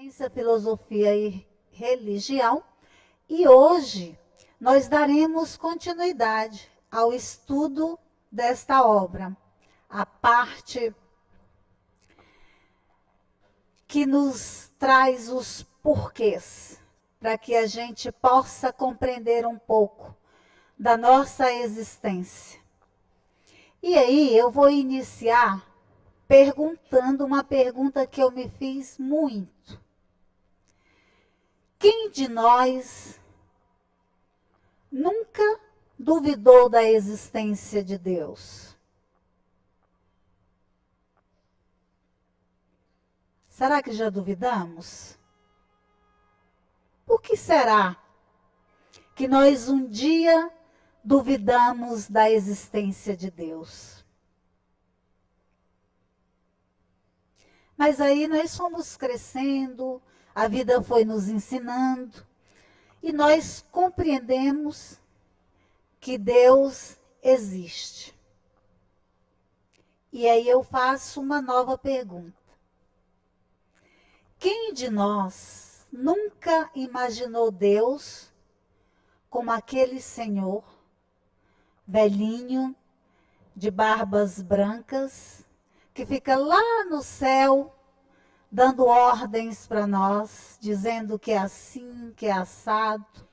Ciência, Filosofia e Religião, e hoje nós daremos continuidade ao estudo desta obra, a parte que nos traz os porquês, para que a gente possa compreender um pouco da nossa existência. E aí eu vou iniciar perguntando uma pergunta que eu me fiz muito. Quem de nós nunca duvidou da existência de Deus? Será que já duvidamos? Por que será que nós um dia duvidamos da existência de Deus? Mas aí nós fomos crescendo, a vida foi nos ensinando, e nós compreendemos que Deus existe. E aí eu faço uma nova pergunta. Quem de nós nunca imaginou Deus como aquele Senhor, velhinho, de barbas brancas, que fica lá no céu, dando ordens para nós, dizendo que é assim, que é assado?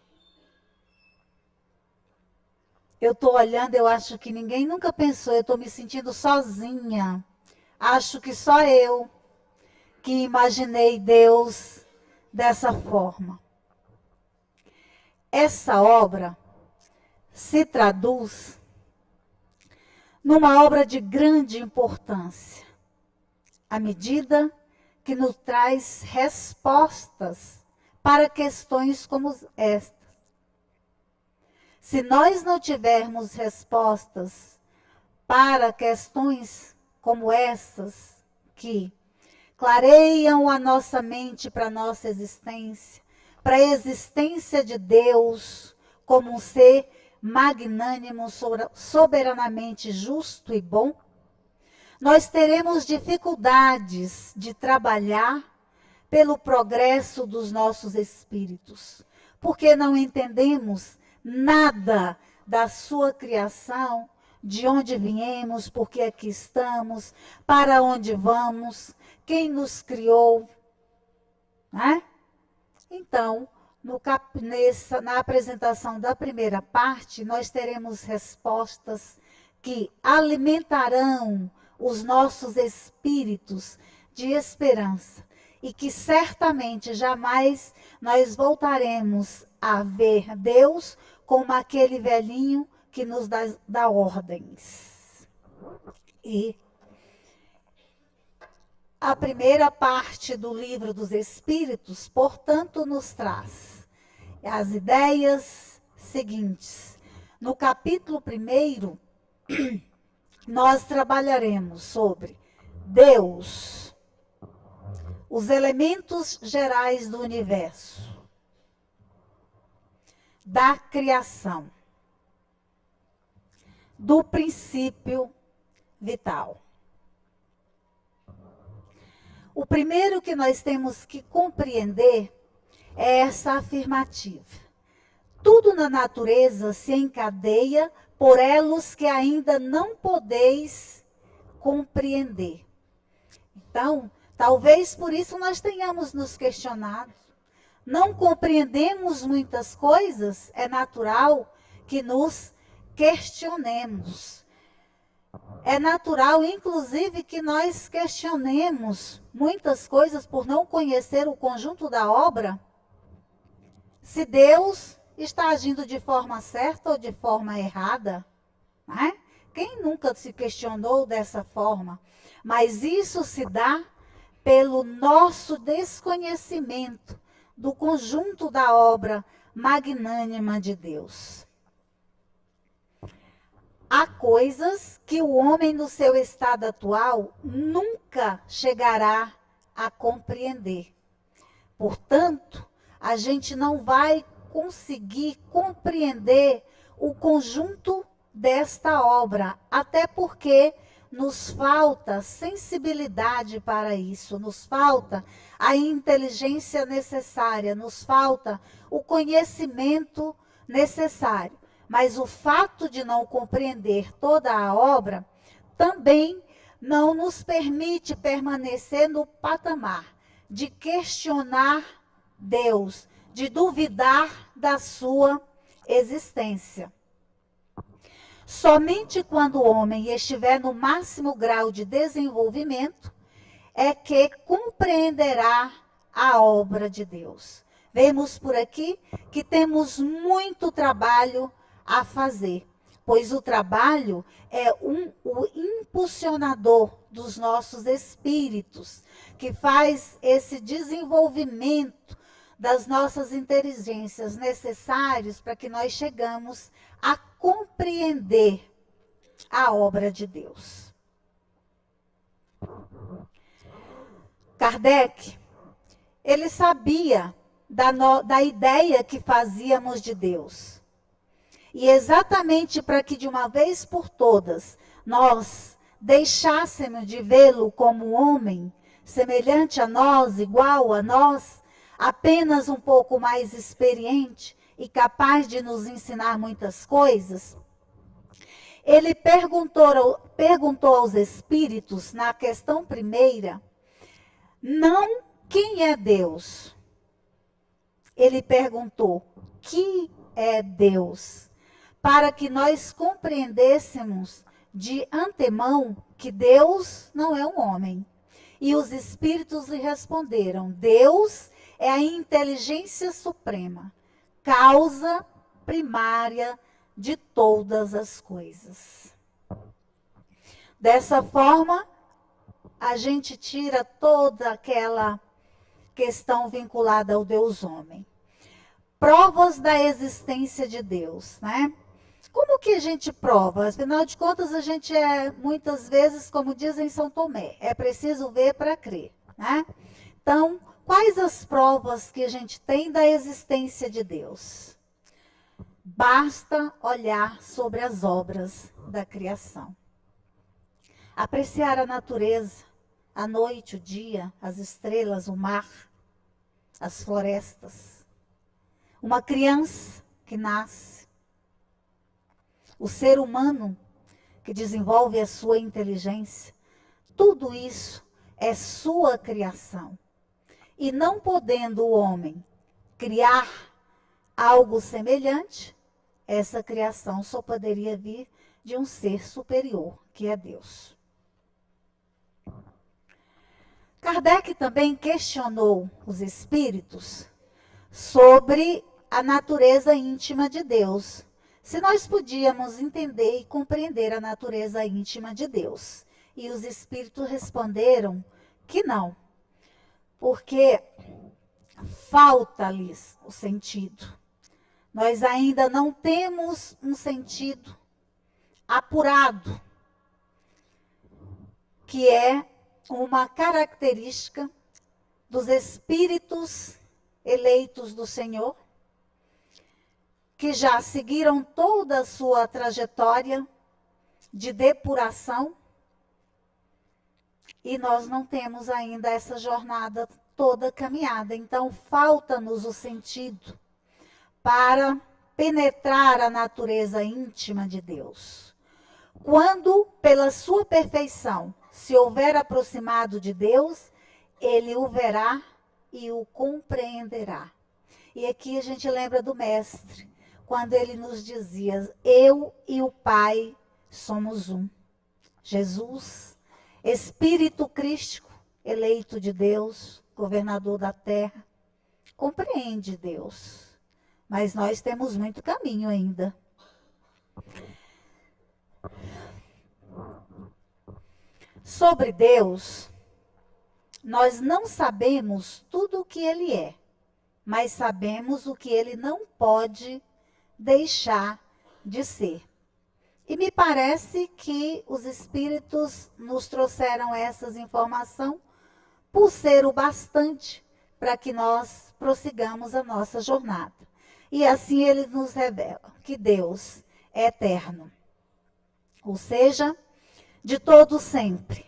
Eu estou olhando, eu acho que ninguém nunca pensou, eu estou me sentindo sozinha. Acho que só eu que imaginei Deus dessa forma. Essa obra se traduz numa obra de grande importância, à medida que nos traz respostas para questões como estas. Se nós não tivermos respostas para questões como essas, que clareiam a nossa mente para a nossa existência, para a existência de Deus como um ser magnânimo, soberanamente justo e bom, nós teremos dificuldades de trabalhar pelo progresso dos nossos espíritos, porque não entendemos nada da sua criação, de onde viemos, porque aqui estamos, para onde vamos, quem nos criou, né? Então, na apresentação da primeira parte, nós teremos respostas que alimentarão os nossos espíritos de esperança e que certamente jamais nós voltaremos a ver Deus como aquele velhinho que nos dá ordens. E a primeira parte do Livro dos Espíritos, portanto, nos traz as ideias seguintes. No capítulo 1, nós trabalharemos sobre Deus, os elementos gerais do universo, da criação, do princípio vital. O primeiro que nós temos que compreender é essa afirmativa. Tudo na natureza se encadeia por elos que ainda não podeis compreender. Então, talvez por isso nós tenhamos nos questionado. Não compreendemos muitas coisas, é natural que nos questionemos. É natural, inclusive, que nós questionemos muitas coisas por não conhecer o conjunto da obra. Se Deus está agindo de forma certa ou de forma errada, né? Quem nunca se questionou dessa forma? Mas isso se dá pelo nosso desconhecimento do conjunto da obra magnânima de Deus. Há coisas que o homem no seu estado atual nunca chegará a compreender. Portanto, a gente não vai conseguir compreender o conjunto desta obra, até porque nos falta sensibilidade para isso, nos falta a inteligência necessária, nos falta o conhecimento necessário. Mas o fato de não compreender toda a obra também não nos permite permanecer no patamar de questionar Deus, de duvidar da sua existência. Somente quando o homem estiver no máximo grau de desenvolvimento é que compreenderá a obra de Deus. Vemos por aqui que temos muito trabalho a fazer, pois o trabalho é o impulsionador dos nossos espíritos, que faz esse desenvolvimento das nossas inteligências necessárias para que nós chegamos a compreender a obra de Deus. Kardec, ele sabia da ideia que fazíamos de Deus. E exatamente para que de uma vez por todas nós deixássemos de vê-lo como homem, semelhante a nós, igual a nós, apenas um pouco mais experiente e capaz de nos ensinar muitas coisas, ele perguntou aos espíritos, na questão primeira, não quem é Deus. Ele perguntou, que é Deus? Para que nós compreendêssemos de antemão que Deus não é um homem. E os espíritos lhe responderam, Deus é a inteligência suprema, causa primária de todas as coisas. Dessa forma, a gente tira toda aquela questão vinculada ao Deus homem. Provas da existência de Deus, né? Como que a gente prova? Afinal de contas, a gente muitas vezes, como dizem São Tomé, é preciso ver para crer, né? Então, quais as provas que a gente tem da existência de Deus? Basta olhar sobre as obras da criação. Apreciar a natureza, a noite, o dia, as estrelas, o mar, as florestas. Uma criança que nasce. O ser humano que desenvolve a sua inteligência. Tudo isso é sua criação. E não podendo o homem criar algo semelhante, essa criação só poderia vir de um ser superior, que é Deus. Kardec também questionou os espíritos sobre a natureza íntima de Deus. Se nós podíamos entender e compreender a natureza íntima de Deus. E os espíritos responderam que não. Porque falta-lhes o sentido. Nós ainda não temos um sentido apurado, que é uma característica dos espíritos eleitos do Senhor, que já seguiram toda a sua trajetória de depuração, e nós não temos ainda essa jornada toda caminhada. Então, falta-nos o sentido para penetrar a natureza íntima de Deus. Quando, pela sua perfeição, se houver aproximado de Deus, ele o verá e o compreenderá. E aqui a gente lembra do Mestre, quando ele nos dizia, eu e o Pai somos um. Jesus, Espírito Crístico, eleito de Deus, governador da terra, compreende Deus. Mas nós temos muito caminho ainda. Sobre Deus, nós não sabemos tudo o que Ele é, mas sabemos o que Ele não pode deixar de ser. E me parece que os espíritos nos trouxeram essas informações por ser o bastante para que nós prossigamos a nossa jornada. E assim eles nos revelam que Deus é eterno. Ou seja, de todo sempre.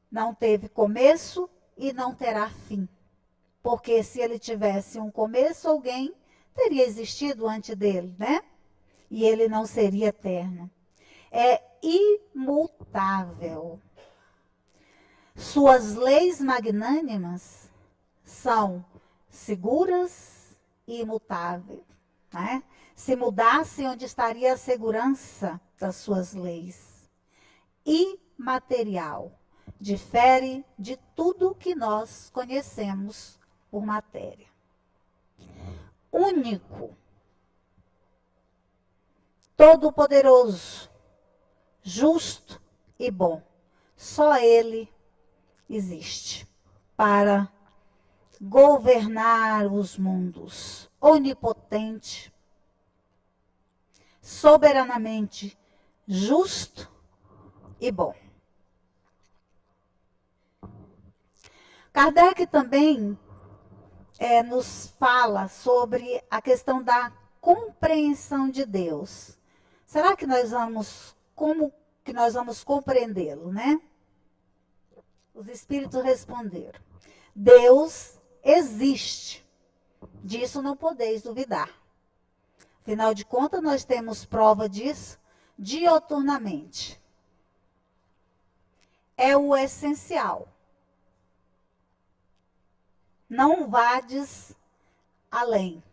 Não teve começo e não terá fim. Porque se ele tivesse um começo, alguém teria existido antes dele, né? E ele não seria eterno. É imutável. Suas leis magnânimas são seguras e imutáveis, né? Se mudasse, onde estaria a segurança das suas leis? Imaterial. Difere de tudo que nós conhecemos por matéria. Único. Todo-poderoso. Justo e bom. Só Ele existe para governar os mundos. Onipotente. Soberanamente justo e bom. Kardec também nos fala sobre a questão da compreensão de Deus. Será que como que nós vamos compreendê-lo, né? Os espíritos responderam: Deus existe. Disso não podeis duvidar. Afinal de contas, nós temos prova disso dioturnamente. É o essencial. Não vades além.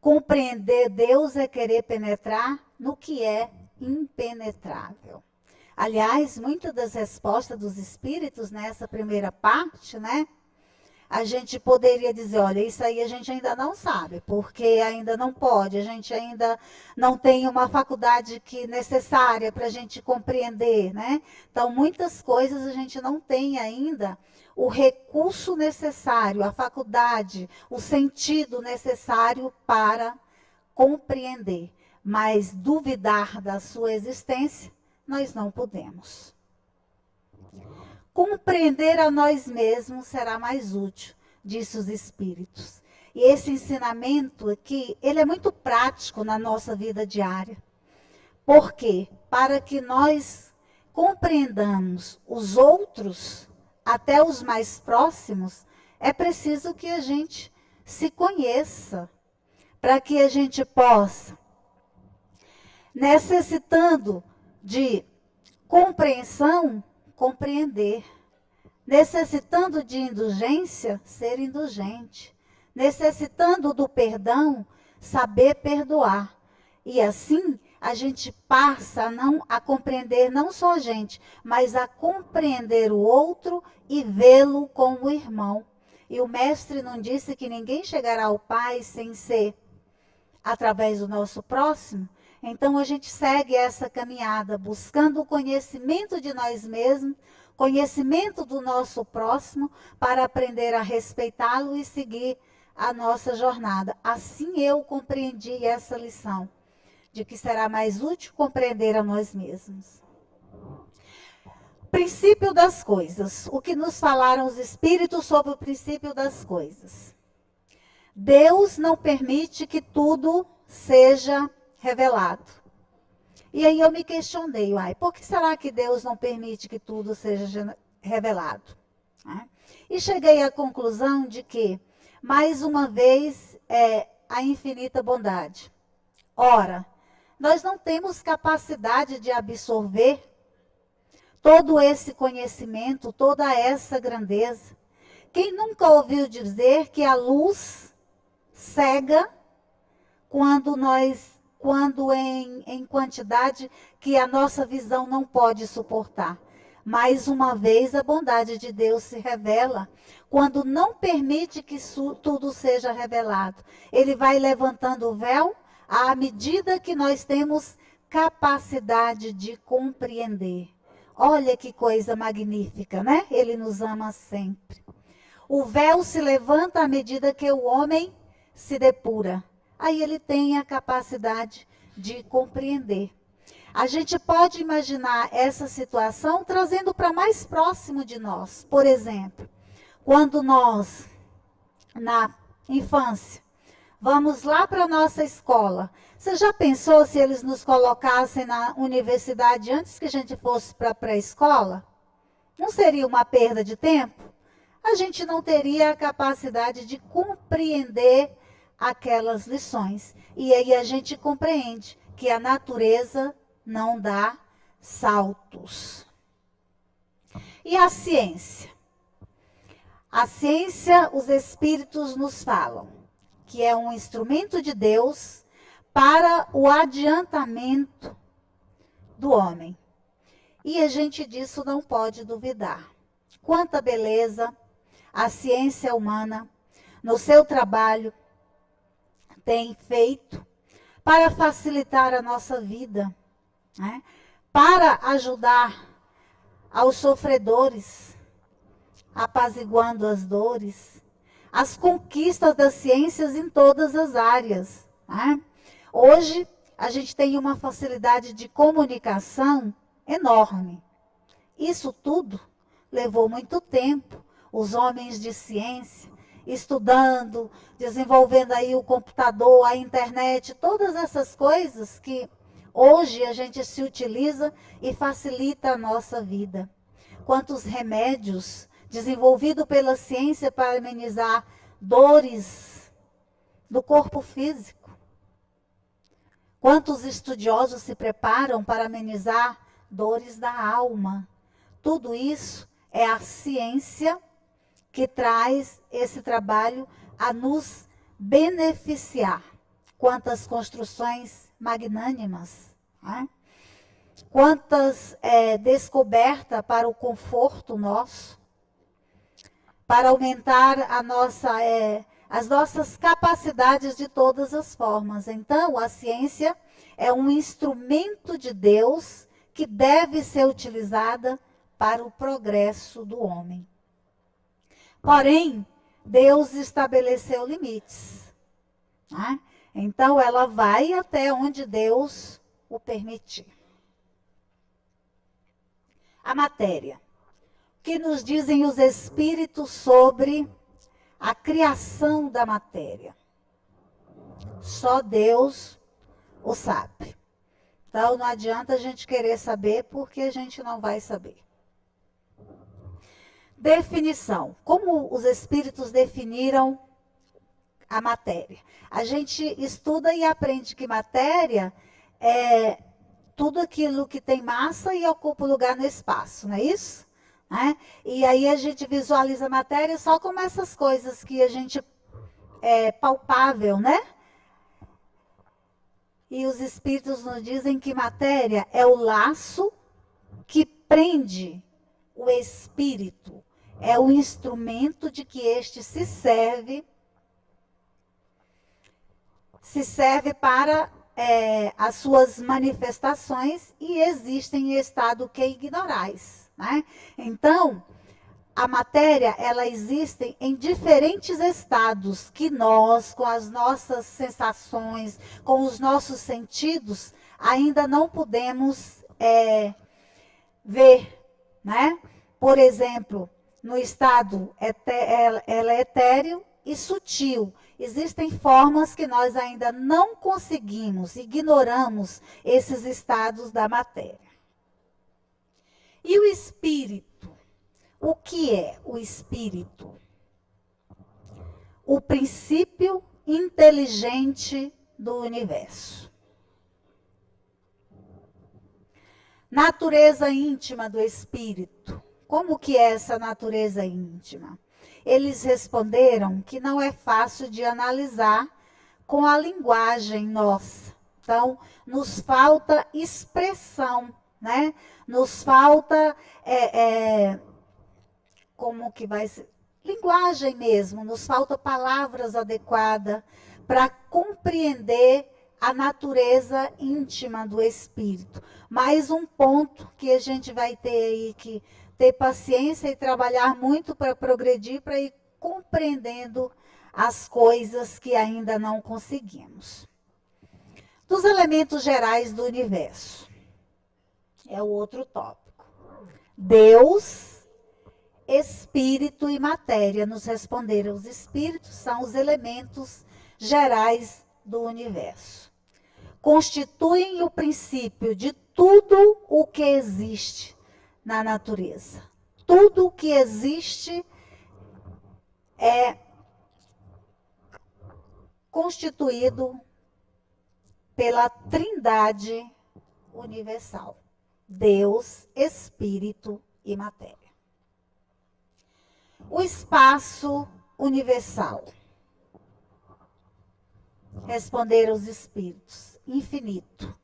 Compreender Deus é querer penetrar no que é impenetrável. Aliás, muitas das respostas dos espíritos nessa primeira parte, né? A gente poderia dizer, olha, isso aí a gente ainda não sabe, porque ainda não pode, a gente ainda não tem uma faculdade necessária para a gente compreender, né? Então, muitas coisas a gente não tem ainda o recurso necessário, a faculdade, o sentido necessário para compreender. Mas duvidar da sua existência, nós não podemos. Compreender a nós mesmos será mais útil, disse os espíritos. E esse ensinamento aqui, ele é muito prático na nossa vida diária. Por quê? Para que nós compreendamos os outros, até os mais próximos, é preciso que a gente se conheça, para que a gente possa, necessitando de compreensão, compreender. Necessitando de indulgência, ser indulgente. Necessitando do perdão, saber perdoar. E assim, a gente passa a compreender não só a gente, mas a compreender o outro e vê-lo como irmão. E o mestre não disse que ninguém chegará ao Pai sem ser através do nosso próximo? Então, a gente segue essa caminhada, buscando o conhecimento de nós mesmos, conhecimento do nosso próximo, para aprender a respeitá-lo e seguir a nossa jornada. Assim eu compreendi essa lição, de que será mais útil compreender a nós mesmos. Princípio das coisas. O que nos falaram os espíritos sobre o princípio das coisas. Deus não permite que tudo seja revelado. E aí eu me questionei, por que será que Deus não permite que tudo seja revelado? E cheguei à conclusão de que, mais uma vez, é a infinita bondade. Ora, nós não temos capacidade de absorver todo esse conhecimento, toda essa grandeza. Quem nunca ouviu dizer que a luz cega quando em quantidade que a nossa visão não pode suportar? Mais uma vez, a bondade de Deus se revela quando não permite que tudo seja revelado. Ele vai levantando o véu à medida que nós temos capacidade de compreender. Olha que coisa magnífica, né? Ele nos ama sempre. O véu se levanta à medida que o homem se depura. Aí ele tem a capacidade de compreender. A gente pode imaginar essa situação trazendo para mais próximo de nós. Por exemplo, quando nós, na infância, Vamos lá para a nossa escola. Você já pensou se eles nos colocassem na universidade antes que a gente fosse para a pré-escola? Não seria uma perda de tempo? A gente não teria a capacidade de compreender aquelas lições. E aí a gente compreende que a natureza não dá saltos. E a ciência? A ciência, os espíritos nos falam que é um instrumento de Deus para o adiantamento do homem. E a gente disso não pode duvidar. Quanta beleza a ciência humana, no seu trabalho, tem feito para facilitar a nossa vida, né? Para ajudar aos sofredores, apaziguando as dores, as conquistas das ciências em todas as áreas, né? Hoje, a gente tem uma facilidade de comunicação enorme. Isso tudo levou muito tempo. Os homens de ciência, estudando, desenvolvendo aí o computador, a internet, todas essas coisas que hoje a gente se utiliza e facilita a nossa vida. Quantos remédios desenvolvidos pela ciência para amenizar dores do corpo físico. Quantos estudiosos se preparam para amenizar dores da alma. Tudo isso é a ciência que traz esse trabalho a nos beneficiar. Quantas construções magnânimas, né? Quantas descobertas para o conforto nosso, para aumentar as nossas capacidades de todas as formas. Então, a ciência é um instrumento de Deus que deve ser utilizada para o progresso do homem. Porém, Deus estabeleceu limites, né? Então, ela vai até onde Deus o permitir. A matéria. O que nos dizem os espíritos sobre a criação da matéria? Só Deus o sabe. Então, não adianta a gente querer saber, porque a gente não vai saber. Definição. Como os espíritos definiram a matéria? A gente estuda e aprende que matéria é tudo aquilo que tem massa e ocupa lugar no espaço, não é isso? Né? E aí a gente visualiza a matéria só como essas coisas que a gente é palpável, né? E os espíritos nos dizem que matéria é o laço que prende o espírito. É o instrumento de que este se serve para as suas manifestações e existem em estado que ignorais, né? Então, a matéria, ela existe em diferentes estados que nós, com as nossas sensações, com os nossos sentidos, ainda não podemos ver, né? Por exemplo, no estado, ela é etéreo e sutil. Existem formas que nós ainda não conseguimos, ignoramos esses estados da matéria. E o espírito? O que é o espírito? O princípio inteligente do universo. Natureza íntima do espírito. Como que é essa natureza íntima? Eles responderam que não é fácil de analisar com a linguagem nossa. Então, nos falta expressão, né? Nos falta, como que vai ser? Linguagem mesmo, nos falta palavras adequadas para compreender a natureza íntima do espírito. Mais um ponto que a gente vai ter aí que ter paciência e trabalhar muito para progredir, para ir compreendendo as coisas que ainda não conseguimos. Dos elementos gerais do universo. É o outro tópico. Deus, espírito e matéria. Nos responderam, os espíritos são os elementos gerais do universo. Constituem o princípio de tudo o que existe na natureza. Tudo o que existe é constituído pela Trindade universal: Deus, Espírito e matéria. O espaço universal. Responderam os espíritos: infinito.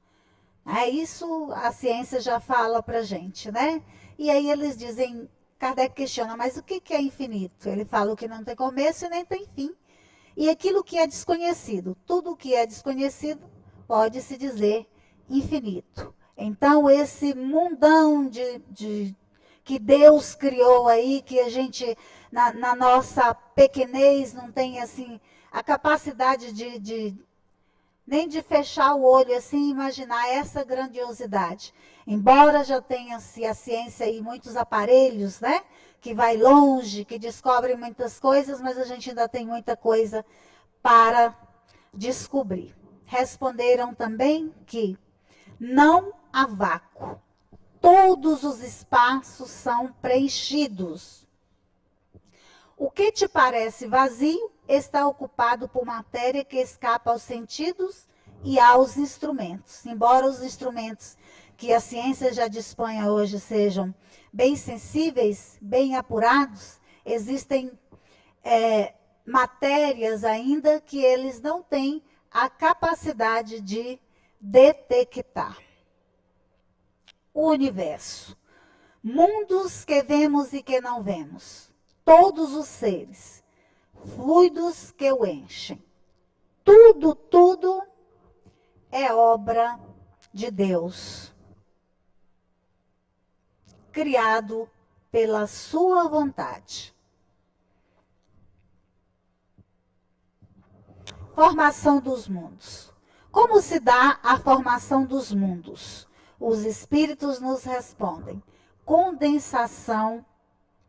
Isso a ciência já fala para a gente, né? E aí eles dizem, Kardec questiona, mas o que é infinito? Ele fala o que não tem começo e nem tem fim. E aquilo que é desconhecido, tudo que é desconhecido pode-se dizer infinito. Então, esse mundão que Deus criou aí, que a gente, na nossa pequenez, não tem assim a capacidade nem de fechar o olho assim e imaginar essa grandiosidade. Embora já tenha-se a ciência aí muitos aparelhos, né, que vai longe, que descobrem muitas coisas, mas a gente ainda tem muita coisa para descobrir. Responderam também que não há vácuo. Todos os espaços são preenchidos. O que te parece vazio está ocupado por matéria que escapa aos sentidos e aos instrumentos. Embora os instrumentos que a ciência já disponha hoje sejam bem sensíveis, bem apurados, existem matérias ainda que eles não têm a capacidade de detectar. O universo. Mundos que vemos e que não vemos. Todos os seres. Fluidos que o enchem. Tudo é obra de Deus. Criado pela sua vontade. Formação dos mundos. Como se dá a formação dos mundos? Os espíritos nos respondem: condensação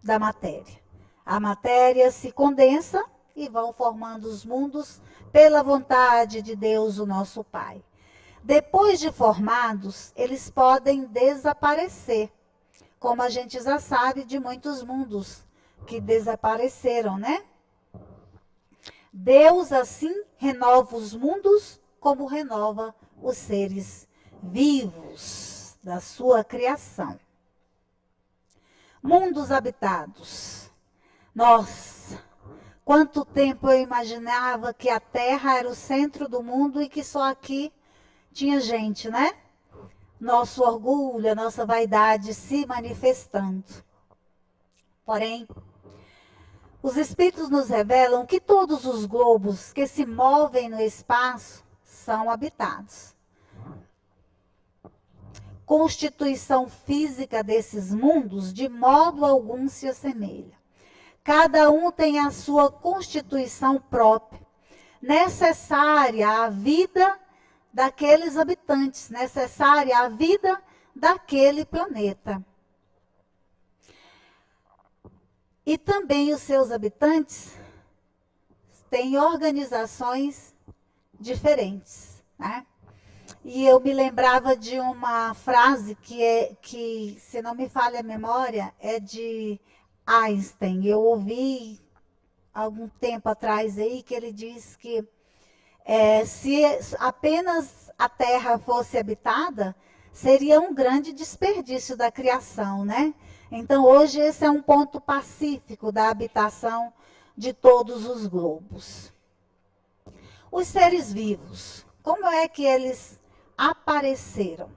da matéria. A matéria se condensa e vão formando os mundos pela vontade de Deus, o nosso Pai. Depois de formados, eles podem desaparecer, como a gente já sabe de muitos mundos que desapareceram, né? Deus assim renova os mundos como renova os seres vivos da sua criação. Mundos habitados. Nossa, quanto tempo eu imaginava que a Terra era o centro do mundo e que só aqui tinha gente, né? Nosso orgulho, a nossa vaidade se manifestando. Porém, os espíritos nos revelam que todos os globos que se movem no espaço são habitados. Constituição física desses mundos de modo algum se assemelha. Cada um tem a sua constituição própria, necessária à vida daqueles habitantes, necessária à vida daquele planeta. E também os seus habitantes têm organizações diferentes, né? E eu me lembrava de uma frase que, se não me falha a memória, é de Einstein. Eu ouvi algum tempo atrás aí que ele diz que se apenas a Terra fosse habitada, seria um grande desperdício da criação, né? Então, hoje, esse é um ponto pacífico da habitação de todos os globos. Os seres vivos, como é que eles apareceram?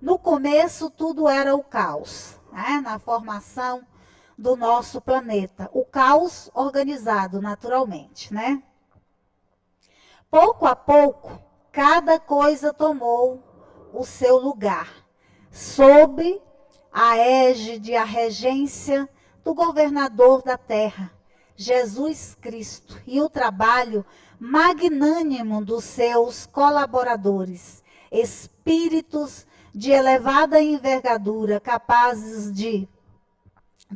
No começo, tudo era o caos, né? Na formação do nosso planeta. O caos organizado naturalmente, né? Pouco a pouco, cada coisa tomou o seu lugar, sob a égide, a regência do governador da terra, Jesus Cristo, e o trabalho magnânimo dos seus colaboradores, espíritos de elevada envergadura, capazes de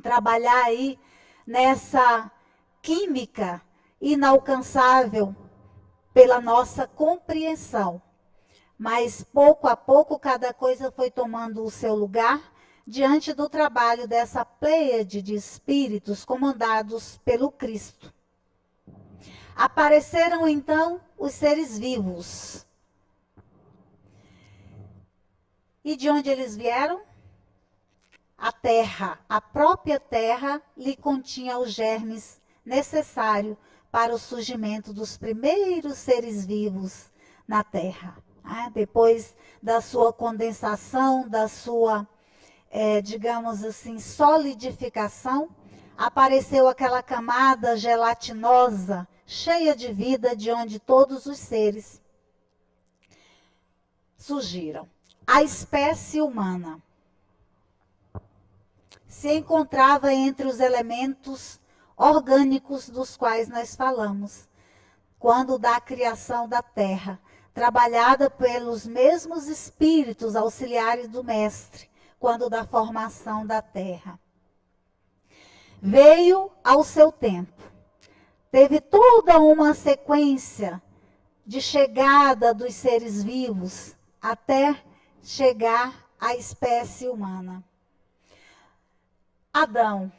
trabalhar aí nessa química inalcançável pela nossa compreensão. Mas pouco a pouco cada coisa foi tomando o seu lugar diante do trabalho dessa pleiade de espíritos comandados pelo Cristo. Apareceram então os seres vivos. E de onde eles vieram? A terra, a própria terra lhe continha os germes necessários para o surgimento dos primeiros seres vivos na terra. Depois da sua condensação, da sua, digamos assim, solidificação, apareceu aquela camada gelatinosa, cheia de vida, de onde todos os seres surgiram. A espécie humana se encontrava entre os elementos orgânicos dos quais nós falamos, quando da criação da terra, trabalhada pelos mesmos espíritos auxiliares do Mestre, quando da formação da terra. Veio ao seu tempo. Teve toda uma sequência de chegada dos seres vivos até chegar à espécie humana. Adão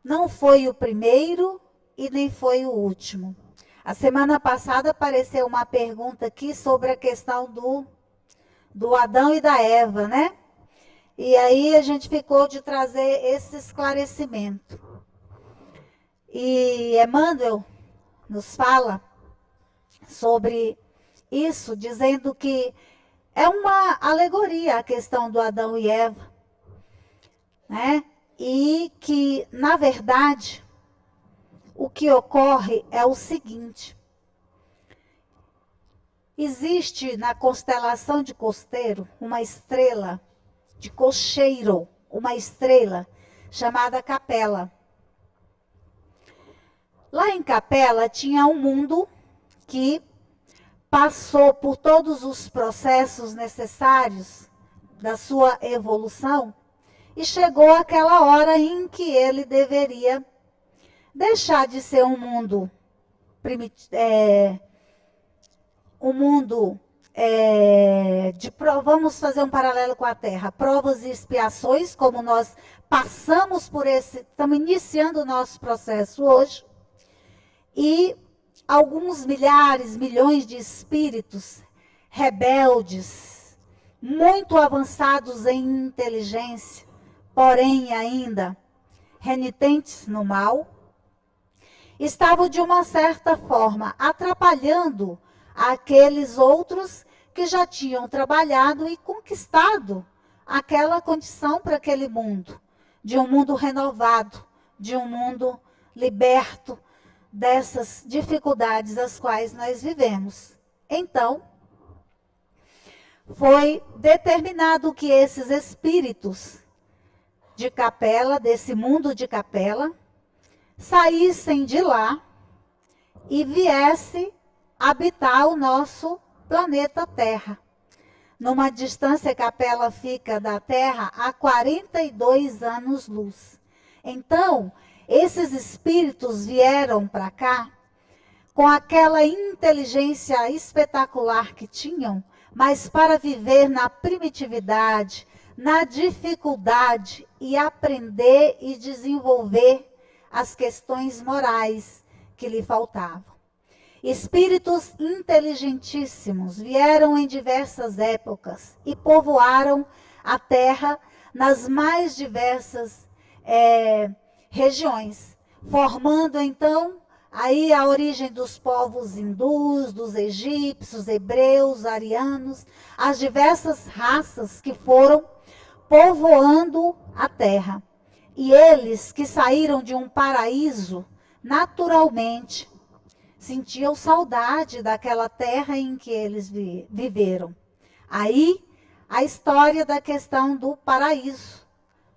não foi o primeiro e nem foi o último. A semana passada apareceu uma pergunta aqui sobre a questão do Adão e da Eva, né? E aí a gente ficou de trazer esse esclarecimento. E Emmanuel nos fala sobre isso, dizendo que é uma alegoria a questão do Adão e Eva, né? E que, na verdade, o que ocorre é o seguinte: existe na constelação de Costeiro uma estrela, de Cocheiro, uma estrela chamada Capela. Lá em Capela tinha um mundo que passou por todos os processos necessários da sua evolução e chegou aquela hora em que ele deveria deixar de ser um mundo vamos fazer um paralelo com a Terra, provas e expiações, como nós passamos por estamos iniciando o nosso processo hoje, e alguns milhares, milhões de espíritos rebeldes, muito avançados em inteligência, porém ainda renitentes no mal, estavam de uma certa forma atrapalhando aqueles outros que já tinham trabalhado e conquistado aquela condição para aquele mundo, de um mundo renovado, de um mundo liberto dessas dificuldades as quais nós vivemos. Então, foi determinado que esses espíritos de Capela, desse mundo de Capela, saíssem de lá e viessem habitar o nosso planeta Terra. Numa distância, Capela fica da Terra a 42 anos-luz. Então, esses espíritos vieram para cá com aquela inteligência espetacular que tinham, mas para viver na primitividade, na dificuldade e aprender e desenvolver as questões morais que lhe faltavam. Espíritos inteligentíssimos vieram em diversas épocas e povoaram a Terra nas mais diversas regiões, formando então aí a origem dos povos hindus, dos egípcios, hebreus, arianos, as diversas raças que foram povoando a Terra. E eles que saíram de um paraíso, naturalmente, sentiam saudade daquela terra em que eles viveram. Aí, a história da questão do paraíso,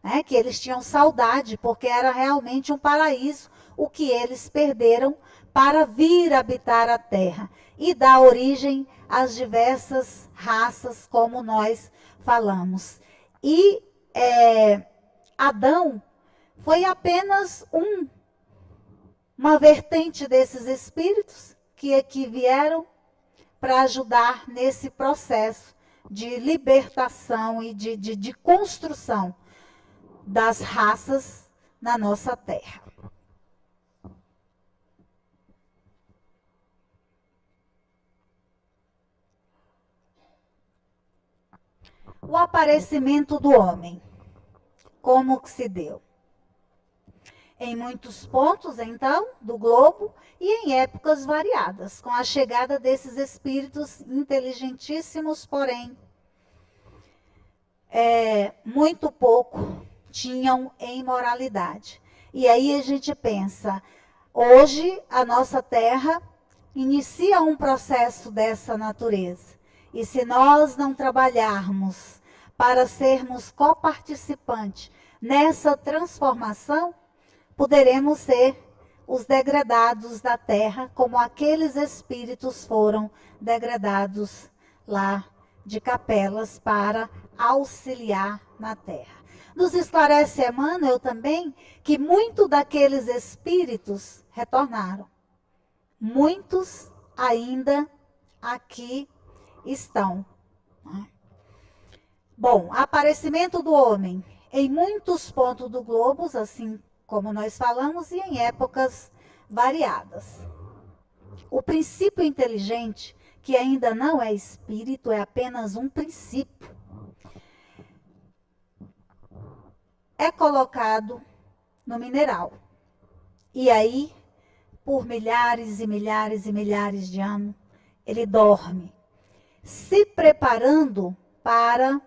né? Que eles tinham saudade, porque era realmente um paraíso, o que eles perderam para vir habitar a terra e dar origem às diversas raças, como nós falamos. E Adão foi apenas uma vertente desses espíritos que aqui vieram para ajudar nesse processo de libertação e de construção das raças na nossa Terra. O aparecimento do homem, como que se deu? Em muitos pontos, então, do globo e em épocas variadas, com a chegada desses espíritos inteligentíssimos, porém, muito pouco tinham em moralidade. E aí a gente pensa, hoje a nossa Terra inicia um processo dessa natureza. E se nós não trabalharmos para sermos coparticipantes nessa transformação, poderemos ser os degradados da Terra, como aqueles espíritos foram degradados lá de Capelas para auxiliar na Terra. Nos esclarece Emmanuel também que muitos daqueles espíritos retornaram. Muitos ainda aqui estão. Bom, aparecimento do homem em muitos pontos do globo, assim como nós falamos, e em épocas variadas. O princípio inteligente, que ainda não é espírito, é apenas um princípio, é colocado no mineral. E aí, por milhares e milhares e milhares de anos, ele dorme, se preparando para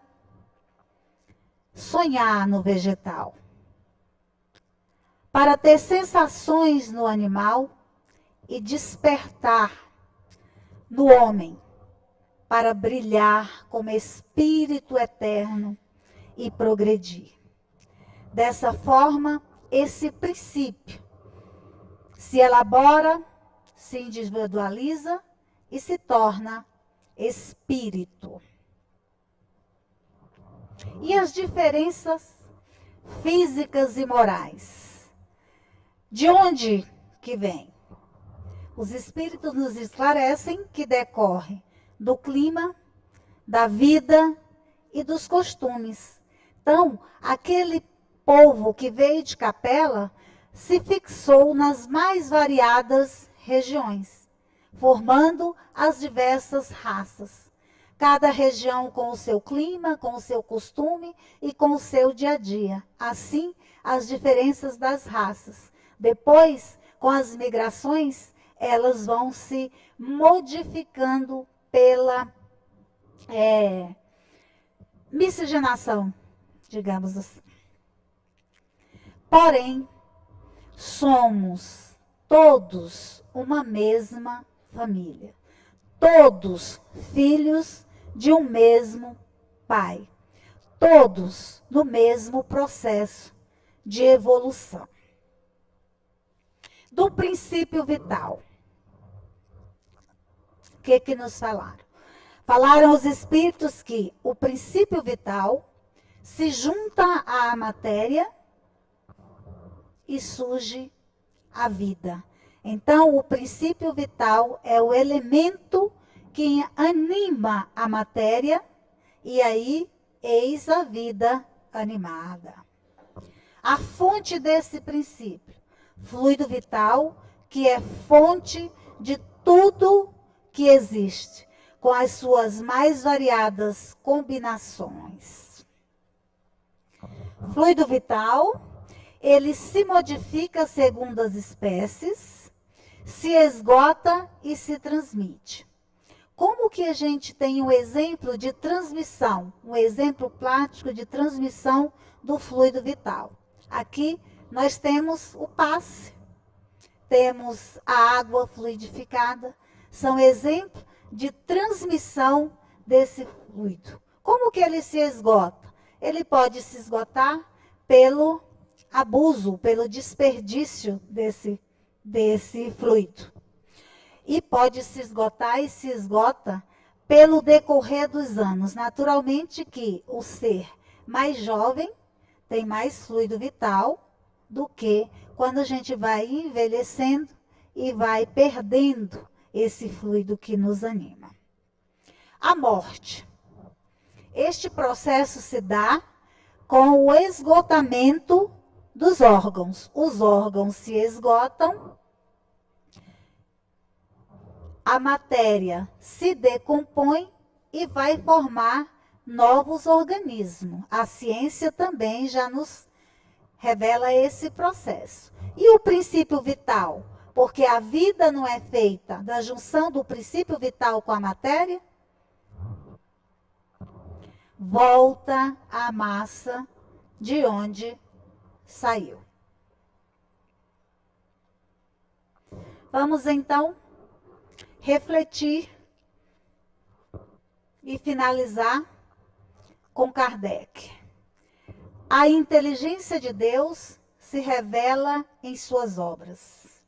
sonhar no vegetal, para ter sensações no animal e despertar no homem, para brilhar como espírito eterno e progredir. Dessa forma, esse princípio se elabora, se individualiza e se torna espírito. E as diferenças físicas e morais? De onde que vem? Os espíritos nos esclarecem que decorre do clima, da vida e dos costumes. Então, aquele povo que veio de Capela se fixou nas mais variadas regiões, formando as diversas raças. Cada região com o seu clima, com o seu costume e com o seu dia a dia. Assim, as diferenças das raças. Depois, com as migrações, elas vão se modificando pela miscigenação, digamos assim. Porém, somos todos uma mesma família. Todos filhos de um mesmo pai. Todos no mesmo processo de evolução. Do princípio vital. O que nos falaram? Falaram os espíritos que o princípio vital se junta à matéria e surge a vida. Então, o princípio vital é o elemento que anima a matéria e aí eis a vida animada. A fonte desse princípio, fluido vital, que é fonte de tudo que existe, com as suas mais variadas combinações. Fluido vital, ele se modifica segundo as espécies, se esgota e se transmite. Como que a gente tem um exemplo de transmissão, um exemplo prático de transmissão do fluido vital? Aqui nós temos o passe, temos a água fluidificada, são exemplos de transmissão desse fluido. Como que ele se esgota? Ele pode se esgotar pelo abuso, pelo desperdício desse fluido. E pode se esgotar e se esgota pelo decorrer dos anos. Naturalmente que o ser mais jovem tem mais fluido vital do que quando a gente vai envelhecendo e vai perdendo esse fluido que nos anima. A morte. Este processo se dá com o esgotamento dos órgãos. Os órgãos se esgotam, a matéria se decompõe e vai formar novos organismos. A ciência também já nos revela esse processo. E o princípio vital? Porque a vida não é feita da junção do princípio vital com a matéria? Volta à massa de onde saiu. Vamos então refletir e finalizar com Kardec. A inteligência de Deus se revela em suas obras.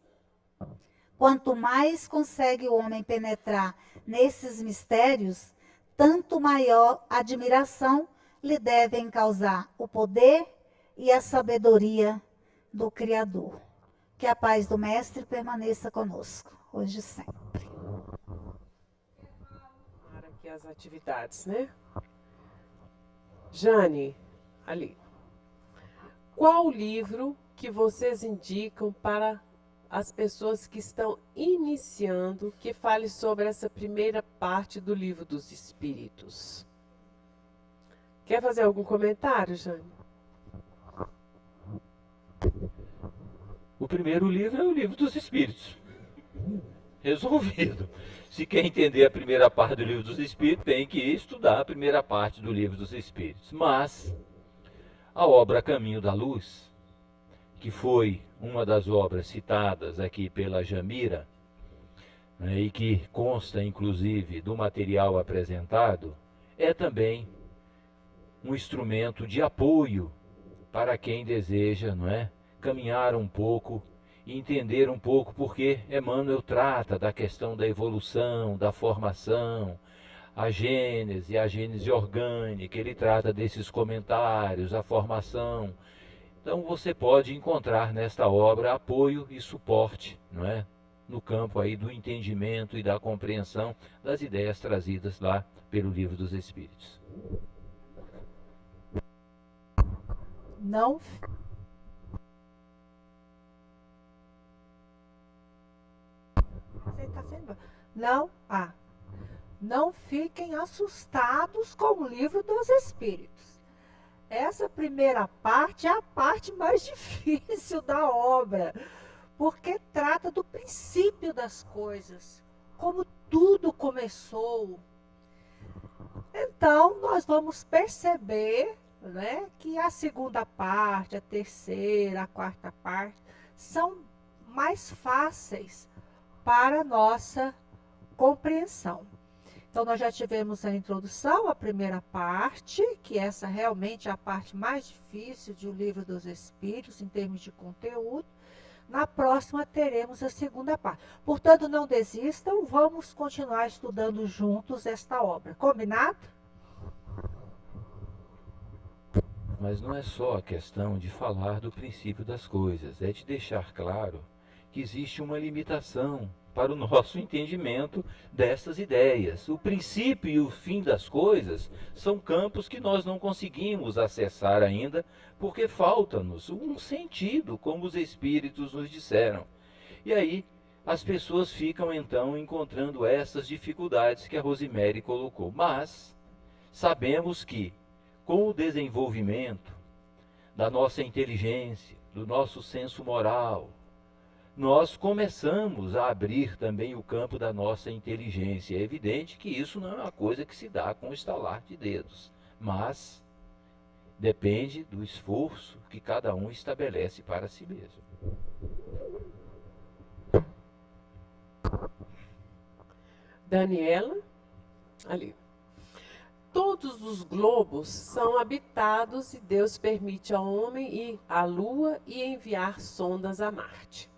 Quanto mais consegue o homem penetrar nesses mistérios, tanto maior admiração lhe devem causar o poder e a sabedoria do Criador. Que a paz do Mestre permaneça conosco, hoje e sempre. Para aqui as atividades, né? Jane, ali. Qual livro que vocês indicam para as pessoas que estão iniciando, que fale sobre essa primeira parte do Livro dos Espíritos? Quer fazer algum comentário, Jane? O primeiro livro é o Livro dos Espíritos. Resolvido. Se quer entender a primeira parte do Livro dos Espíritos, tem que estudar a primeira parte do Livro dos Espíritos. Mas a obra Caminho da Luz, que foi uma das obras citadas aqui pela Jamira, né, e que consta inclusive do material apresentado, é também um instrumento de apoio para quem deseja, não é, caminhar um pouco e entender um pouco, porque Emmanuel trata da questão da evolução, da formação, a gênese orgânica, ele trata desses comentários, a formação. Então você pode encontrar nesta obra apoio e suporte, não é, no campo aí do entendimento e da compreensão das ideias trazidas lá pelo Livro dos Espíritos. Não não fiquem assustados com o Livro dos Espíritos. Essa primeira parte é a parte mais difícil da obra, porque trata do princípio das coisas, como tudo começou. Então, nós vamos perceber, né, que a segunda parte, a terceira, a quarta parte, são mais fáceis para a nossa compreensão. Então, nós já tivemos a introdução, a primeira parte, que essa realmente é a parte mais difícil de O Livro dos Espíritos, em termos de conteúdo. Na próxima, teremos a segunda parte. Portanto, não desistam, vamos continuar estudando juntos esta obra. Combinado? Mas não é só a questão de falar do princípio das coisas, é de deixar claro que existe uma limitação para o nosso entendimento dessas ideias. O princípio e o fim das coisas são campos que nós não conseguimos acessar ainda, porque falta-nos um sentido, como os espíritos nos disseram. E aí as pessoas ficam então encontrando essas dificuldades que a Rosemary colocou. Mas sabemos que com o desenvolvimento da nossa inteligência, do nosso senso moral, nós começamos a abrir também o campo da nossa inteligência. É evidente que isso não é uma coisa que se dá com o estalar de dedos, mas depende do esforço que cada um estabelece para si mesmo. Daniela, ali. Todos os globos são habitados e Deus permite ao homem ir à Lua e enviar sondas a Marte.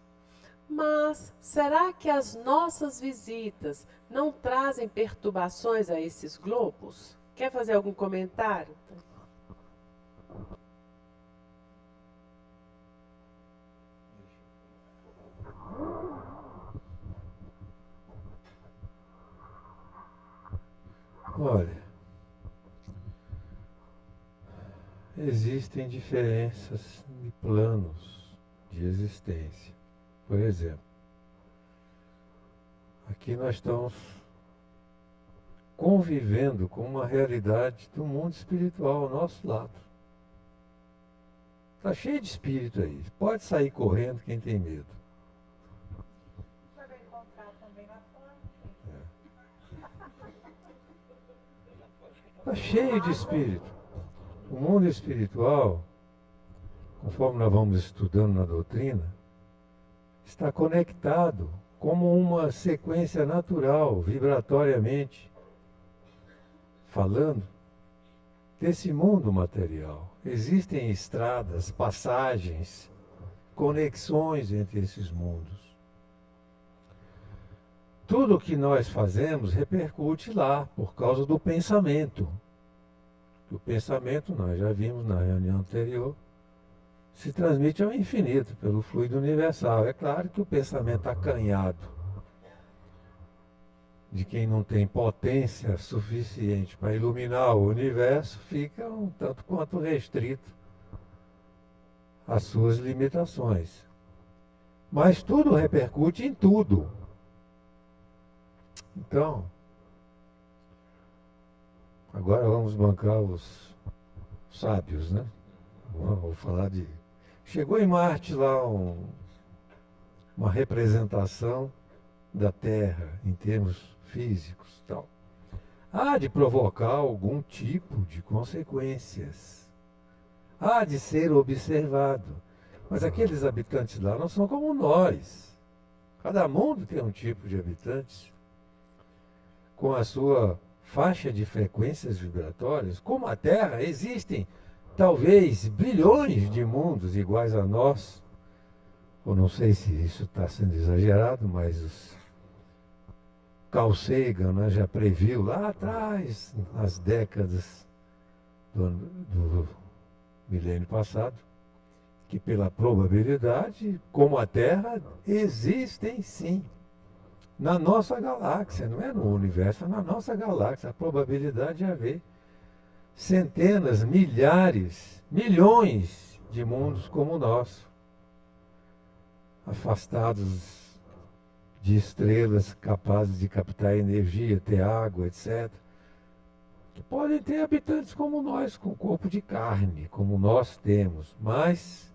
Mas será que as nossas visitas não trazem perturbações a esses globos? Quer fazer algum comentário? Olha, existem diferenças de planos de existência. Por exemplo, aqui nós estamos convivendo com uma realidade do mundo espiritual ao nosso lado. Está cheio de espírito aí. Pode sair correndo quem tem medo. Você vai encontrar também lá fora. Está cheio de espírito. O mundo espiritual, conforme nós vamos estudando na doutrina, está conectado como uma sequência natural, vibratoriamente falando, desse mundo material. Existem estradas, passagens, conexões entre esses mundos. Tudo o que nós fazemos repercute lá, por causa do pensamento. O pensamento, nós já vimos na reunião anterior, se transmite ao infinito pelo fluido universal. É claro que o pensamento acanhado de quem não tem potência suficiente para iluminar o universo fica um tanto quanto restrito às suas limitações. Mas tudo repercute em tudo. Então, agora vamos bancar os sábios, né? Vou falar de... Chegou em Marte lá uma representação da Terra, em termos físicos e tal. Há de provocar algum tipo de consequências. Há de ser observado. Mas aqueles habitantes lá não são como nós. Cada mundo tem um tipo de habitantes com a sua faixa de frequências vibratórias. Como a Terra, existem talvez bilhões de mundos iguais a nós. Eu não sei se isso está sendo exagerado, mas Carl Sagan, né, já previu lá atrás, nas décadas do milênio passado, que pela probabilidade, como a Terra, existem sim. Na nossa galáxia, não é no universo, é na nossa galáxia. A probabilidade de haver centenas, milhares, milhões de mundos como o nosso, afastados de estrelas capazes de captar energia, ter água, etc. Que podem ter habitantes como nós, com corpo de carne, como nós temos. Mas,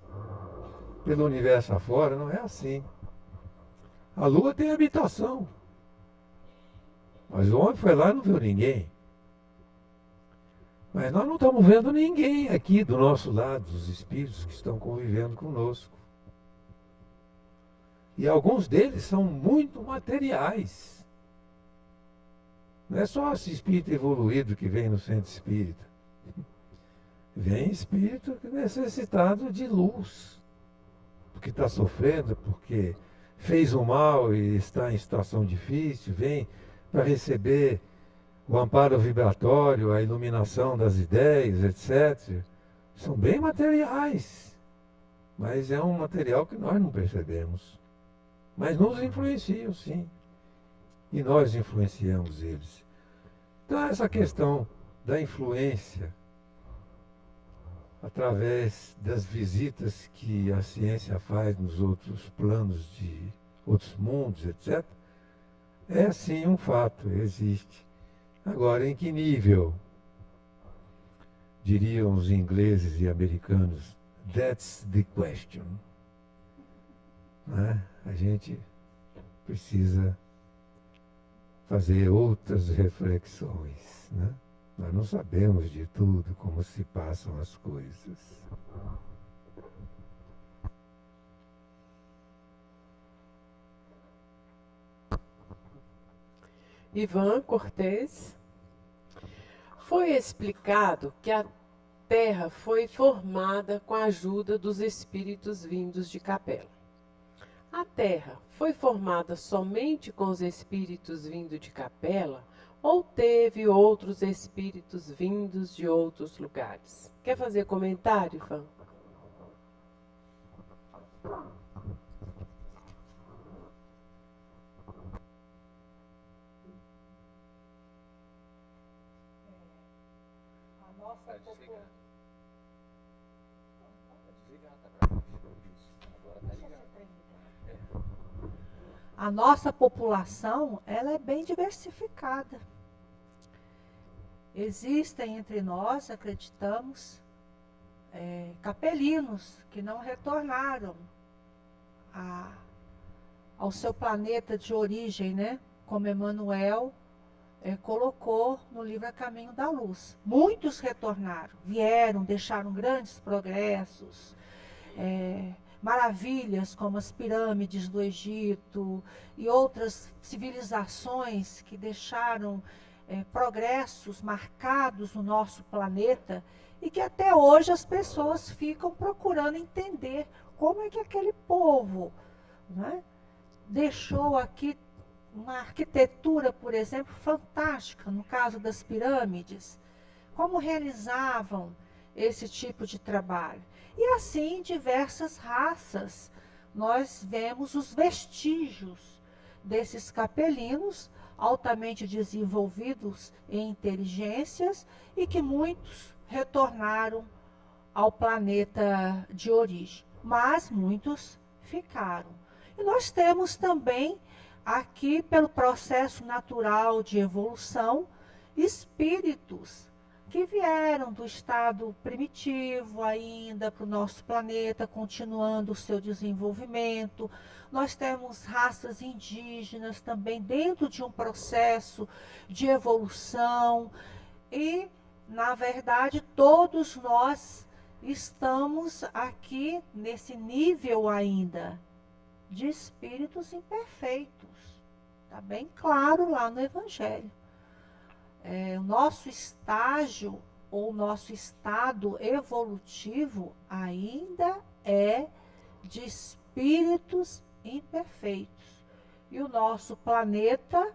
pelo universo afora, não é assim. A Lua tem habitação. Mas o homem foi lá e não viu ninguém. Mas nós não estamos vendo ninguém aqui do nosso lado, os espíritos que estão convivendo conosco. E alguns deles são muito materiais. Não é só esse espírito evoluído que vem no centro espírita. Vem espírito necessitado de luz. Porque está sofrendo, porque fez o mal e está em situação difícil, vem para receber o amparo vibratório, a iluminação das ideias, etc. São bem materiais. Mas é um material que nós não percebemos. Mas nos influenciam, sim. E nós influenciamos eles. Então, essa questão da influência, através das visitas que a ciência faz nos outros planos de outros mundos, etc., é sim um fato, existe. Agora, em que nível? Diriam os ingleses e americanos, that's the question. Né? A gente precisa fazer outras reflexões, né? Nós não sabemos de tudo, como se passam as coisas. Ivan Cortez. Foi explicado que a Terra foi formada com a ajuda dos espíritos vindos de Capela. A Terra foi formada somente com os espíritos vindos de Capela ou teve outros espíritos vindos de outros lugares? Quer fazer comentário, Ivan? desligar. Desligar, tá pra baixo. Isso. Agora tá ligado. A nossa população, ela é bem diversificada. Existem entre nós, acreditamos, capelinos que não retornaram ao seu planeta de origem, né? Como Emmanuel colocou no livro A Caminho da Luz. Muitos retornaram, vieram, deixaram grandes progressos, maravilhas como as pirâmides do Egito e outras civilizações que deixaram progressos marcados no nosso planeta e que até hoje as pessoas ficam procurando entender como é que aquele povo, né, deixou aqui uma arquitetura, por exemplo, fantástica, no caso das pirâmides, como realizavam esse tipo de trabalho. E assim, diversas raças, nós vemos os vestígios desses capelinos altamente desenvolvidos em inteligências e que muitos retornaram ao planeta de origem, mas muitos ficaram. E nós temos também aqui, pelo processo natural de evolução, espíritos que vieram do estado primitivo ainda para o nosso planeta, continuando o seu desenvolvimento. Nós temos raças indígenas também dentro de um processo de evolução e, na verdade, todos nós estamos aqui nesse nível ainda de espíritos imperfeitos. Está bem claro lá no Evangelho. O nosso estágio ou nosso estado evolutivo ainda é de espíritos imperfeitos. E o nosso planeta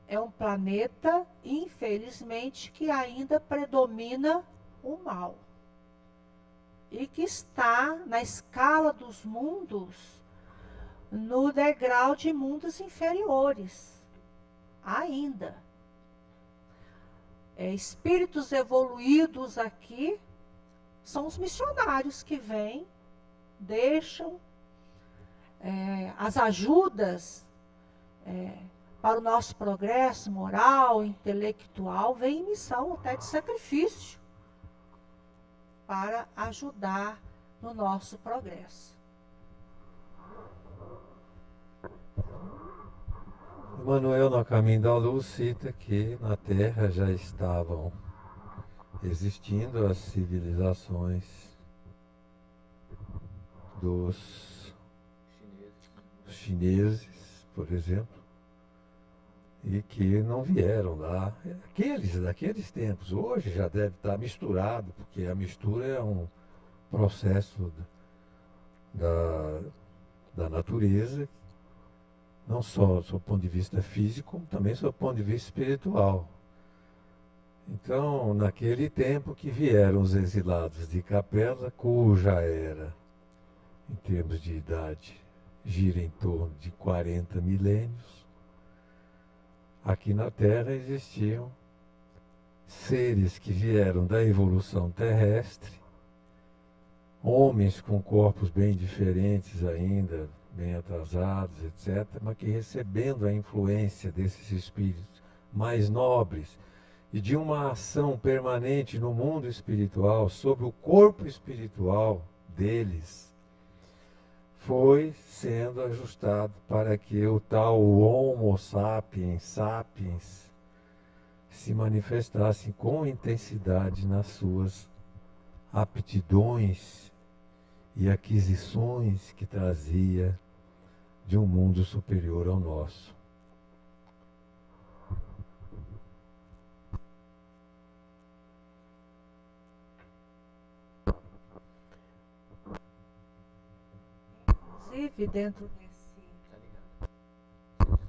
é um planeta, infelizmente, que ainda predomina o mal. E que está na escala dos mundos, no degrau de mundos inferiores. Ainda. Espíritos evoluídos aqui são os missionários que vêm, deixam as ajudas para o nosso progresso moral, intelectual, vêm em missão até de sacrifício para ajudar no nosso progresso. Emmanuel, no Caminho da Luz, cita que na Terra já estavam existindo as civilizações dos chineses, por exemplo, e que não vieram lá. Daqueles tempos. Hoje já deve estar misturado, porque a mistura é um processo da natureza, não só do seu ponto de vista físico, como também do seu ponto de vista espiritual. Então, naquele tempo que vieram os exilados de Capela, cuja era, em termos de idade, gira em torno de 40 milênios, aqui na Terra existiam seres que vieram da evolução terrestre, homens com corpos bem diferentes ainda, bem atrasados, etc., mas que recebendo a influência desses espíritos mais nobres e de uma ação permanente no mundo espiritual, sobre o corpo espiritual deles, foi sendo ajustado para que o tal Homo sapiens se manifestasse com intensidade nas suas aptidões e aquisições que trazia de um mundo superior ao nosso.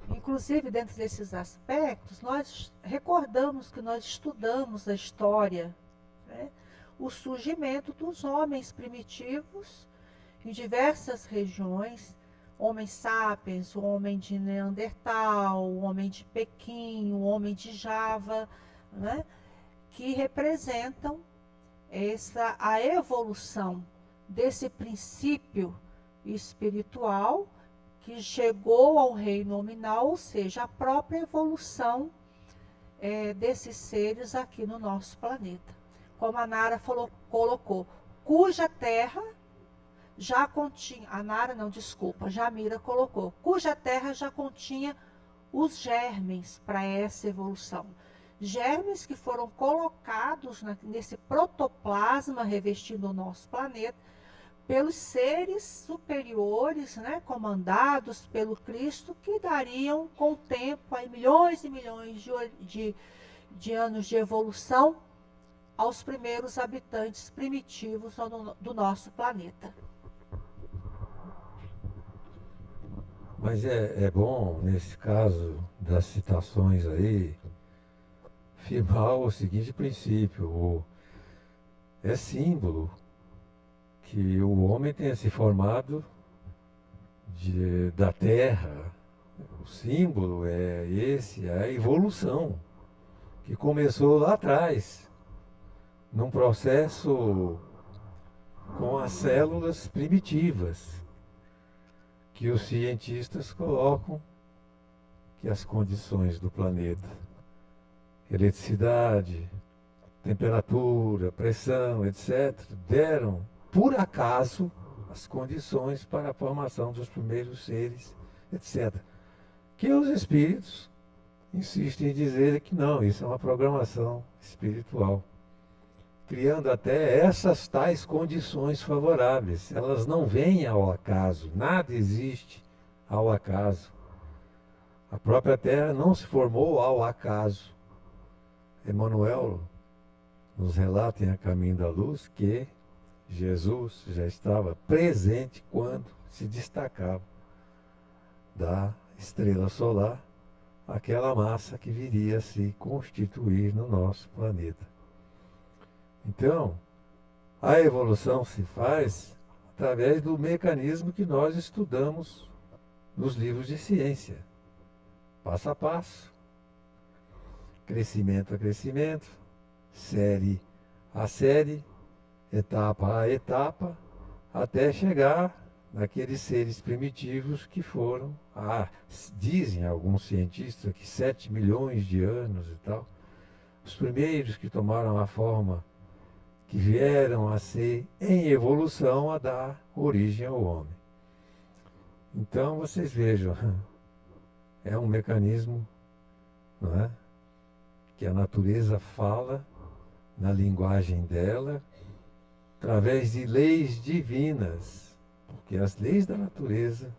Inclusive dentro desses aspectos, nós recordamos que nós estudamos a história, né? O surgimento dos homens primitivos em diversas regiões, homem sapiens, o homem de Neandertal, o homem de Pequim, o homem de Java, né? Que representam a evolução desse princípio espiritual que chegou ao reino nominal, ou seja, a própria evolução desses seres aqui no nosso planeta. Como a Nara colocou, cuja terra já continha, a Nara não, desculpa, Jamira colocou, cuja terra já continha os germes para essa evolução. Germes que foram colocados nesse protoplasma revestindo o nosso planeta pelos seres superiores, né, comandados pelo Cristo, que dariam com o tempo aí, milhões e milhões de anos de evolução aos primeiros habitantes primitivos do nosso planeta. Mas é bom, nesse caso das citações aí, firmar o seguinte princípio: é símbolo que o homem tenha se formado da terra. O símbolo é a evolução que começou lá atrás, num processo com as células primitivas, que os cientistas colocam que as condições do planeta, eletricidade, temperatura, pressão, etc., deram, por acaso, as condições para a formação dos primeiros seres, etc. Que os espíritos insistem em dizer que não, isso é uma programação espiritual, criando até essas tais condições favoráveis. Elas não vêm ao acaso, nada existe ao acaso. A própria Terra não se formou ao acaso. Emmanuel nos relata em A Caminho da Luz que Jesus já estava presente quando se destacava da estrela solar aquela massa que viria a se constituir no nosso planeta. Então, a evolução se faz através do mecanismo que nós estudamos nos livros de ciência. Passo a passo, crescimento a crescimento, série a série, etapa a etapa, até chegar naqueles seres primitivos que foram, dizem alguns cientistas que 7 milhões de anos e tal, os primeiros que tomaram a forma, que vieram a ser em evolução a dar origem ao homem. Então vocês vejam, é um mecanismo, não é? Que a natureza fala na linguagem dela, através de leis divinas, porque as leis da natureza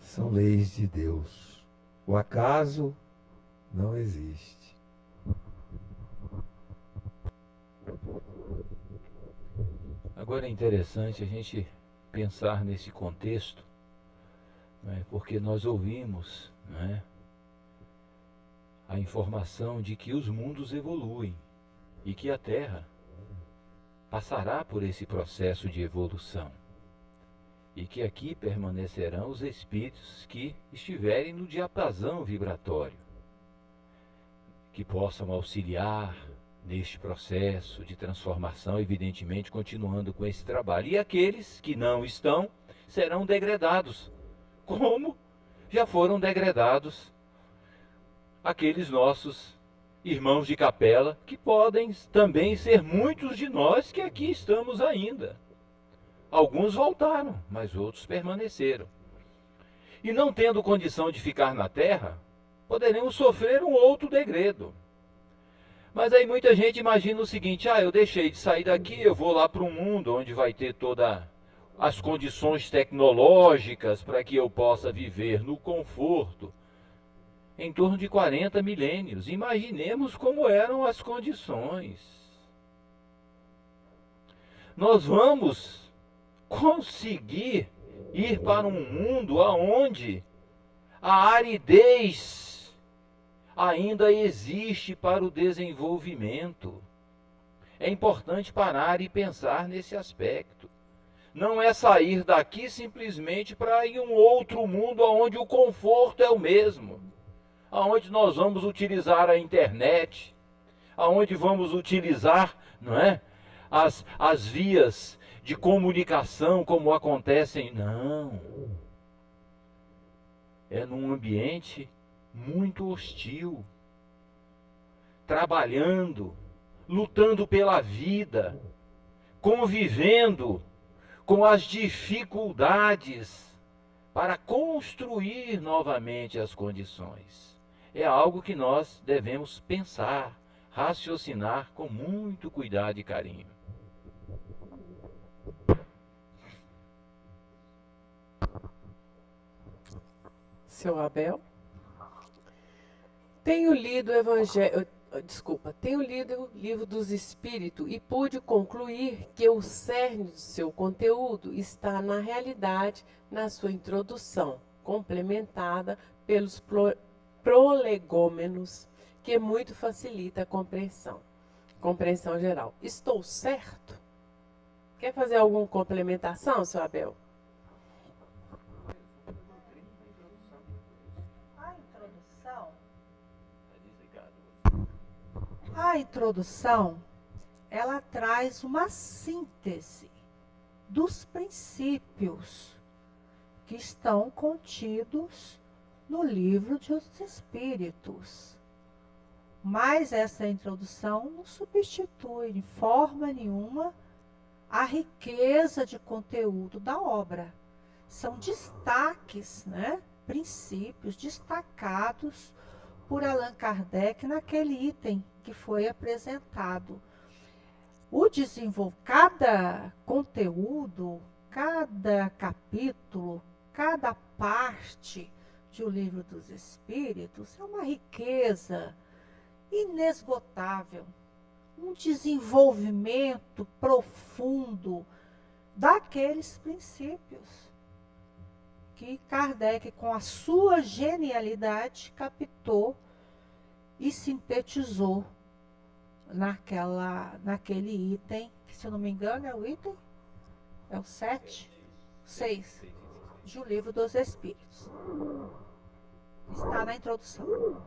são leis de Deus. O acaso não existe. Agora é interessante a gente pensar nesse contexto, né, porque nós ouvimos, né, a informação de que os mundos evoluem e que a Terra passará por esse processo de evolução e que aqui permanecerão os espíritos que estiverem no diapasão vibratório, que possam auxiliar neste processo de transformação, evidentemente continuando com esse trabalho. E aqueles que não estão serão degradados, como já foram degradados aqueles nossos irmãos de capela, que podem também ser muitos de nós que aqui estamos ainda. Alguns voltaram, mas outros permaneceram. E não tendo condição de ficar na terra, poderemos sofrer um outro degredo. Mas aí muita gente imagina o seguinte: eu deixei de sair daqui, eu vou lá para um mundo onde vai ter todas as condições tecnológicas para que eu possa viver no conforto. Em torno de 40 milênios. Imaginemos como eram as condições. Nós vamos conseguir ir para um mundo onde a aridez ainda existe para o desenvolvimento. É importante parar e pensar nesse aspecto. Não é sair daqui simplesmente para ir a um outro mundo onde o conforto é o mesmo, aonde nós vamos utilizar a internet, aonde vamos utilizar, não é, as vias de comunicação como acontecem. Não. É num ambiente muito hostil, trabalhando, lutando pela vida, convivendo com as dificuldades para construir novamente as condições. É algo que nós devemos pensar, raciocinar com muito cuidado e carinho. Seu Abel? Tenho lido o Evangelho. Tenho lido o Livro dos Espíritos e pude concluir que o cerne do seu conteúdo está na realidade, na sua introdução, complementada pelos prolegômenos, que muito facilita a compreensão geral. Estou certo? Quer fazer alguma complementação, seu Abel? A introdução, ela traz uma síntese dos princípios que estão contidos no Livro dos Espíritos. Mas essa introdução não substitui de forma nenhuma a riqueza de conteúdo da obra. São destaques, né? Princípios destacados por Allan Kardec naquele item que foi apresentado. Cada conteúdo, cada capítulo, cada parte de O Livro dos Espíritos é uma riqueza inesgotável, um desenvolvimento profundo daqueles princípios que Kardec, com a sua genialidade, captou e sintetizou naquele item, que, se eu não me engano, é o item? É o 7? 6, de O Livro dos Espíritos. Está na introdução.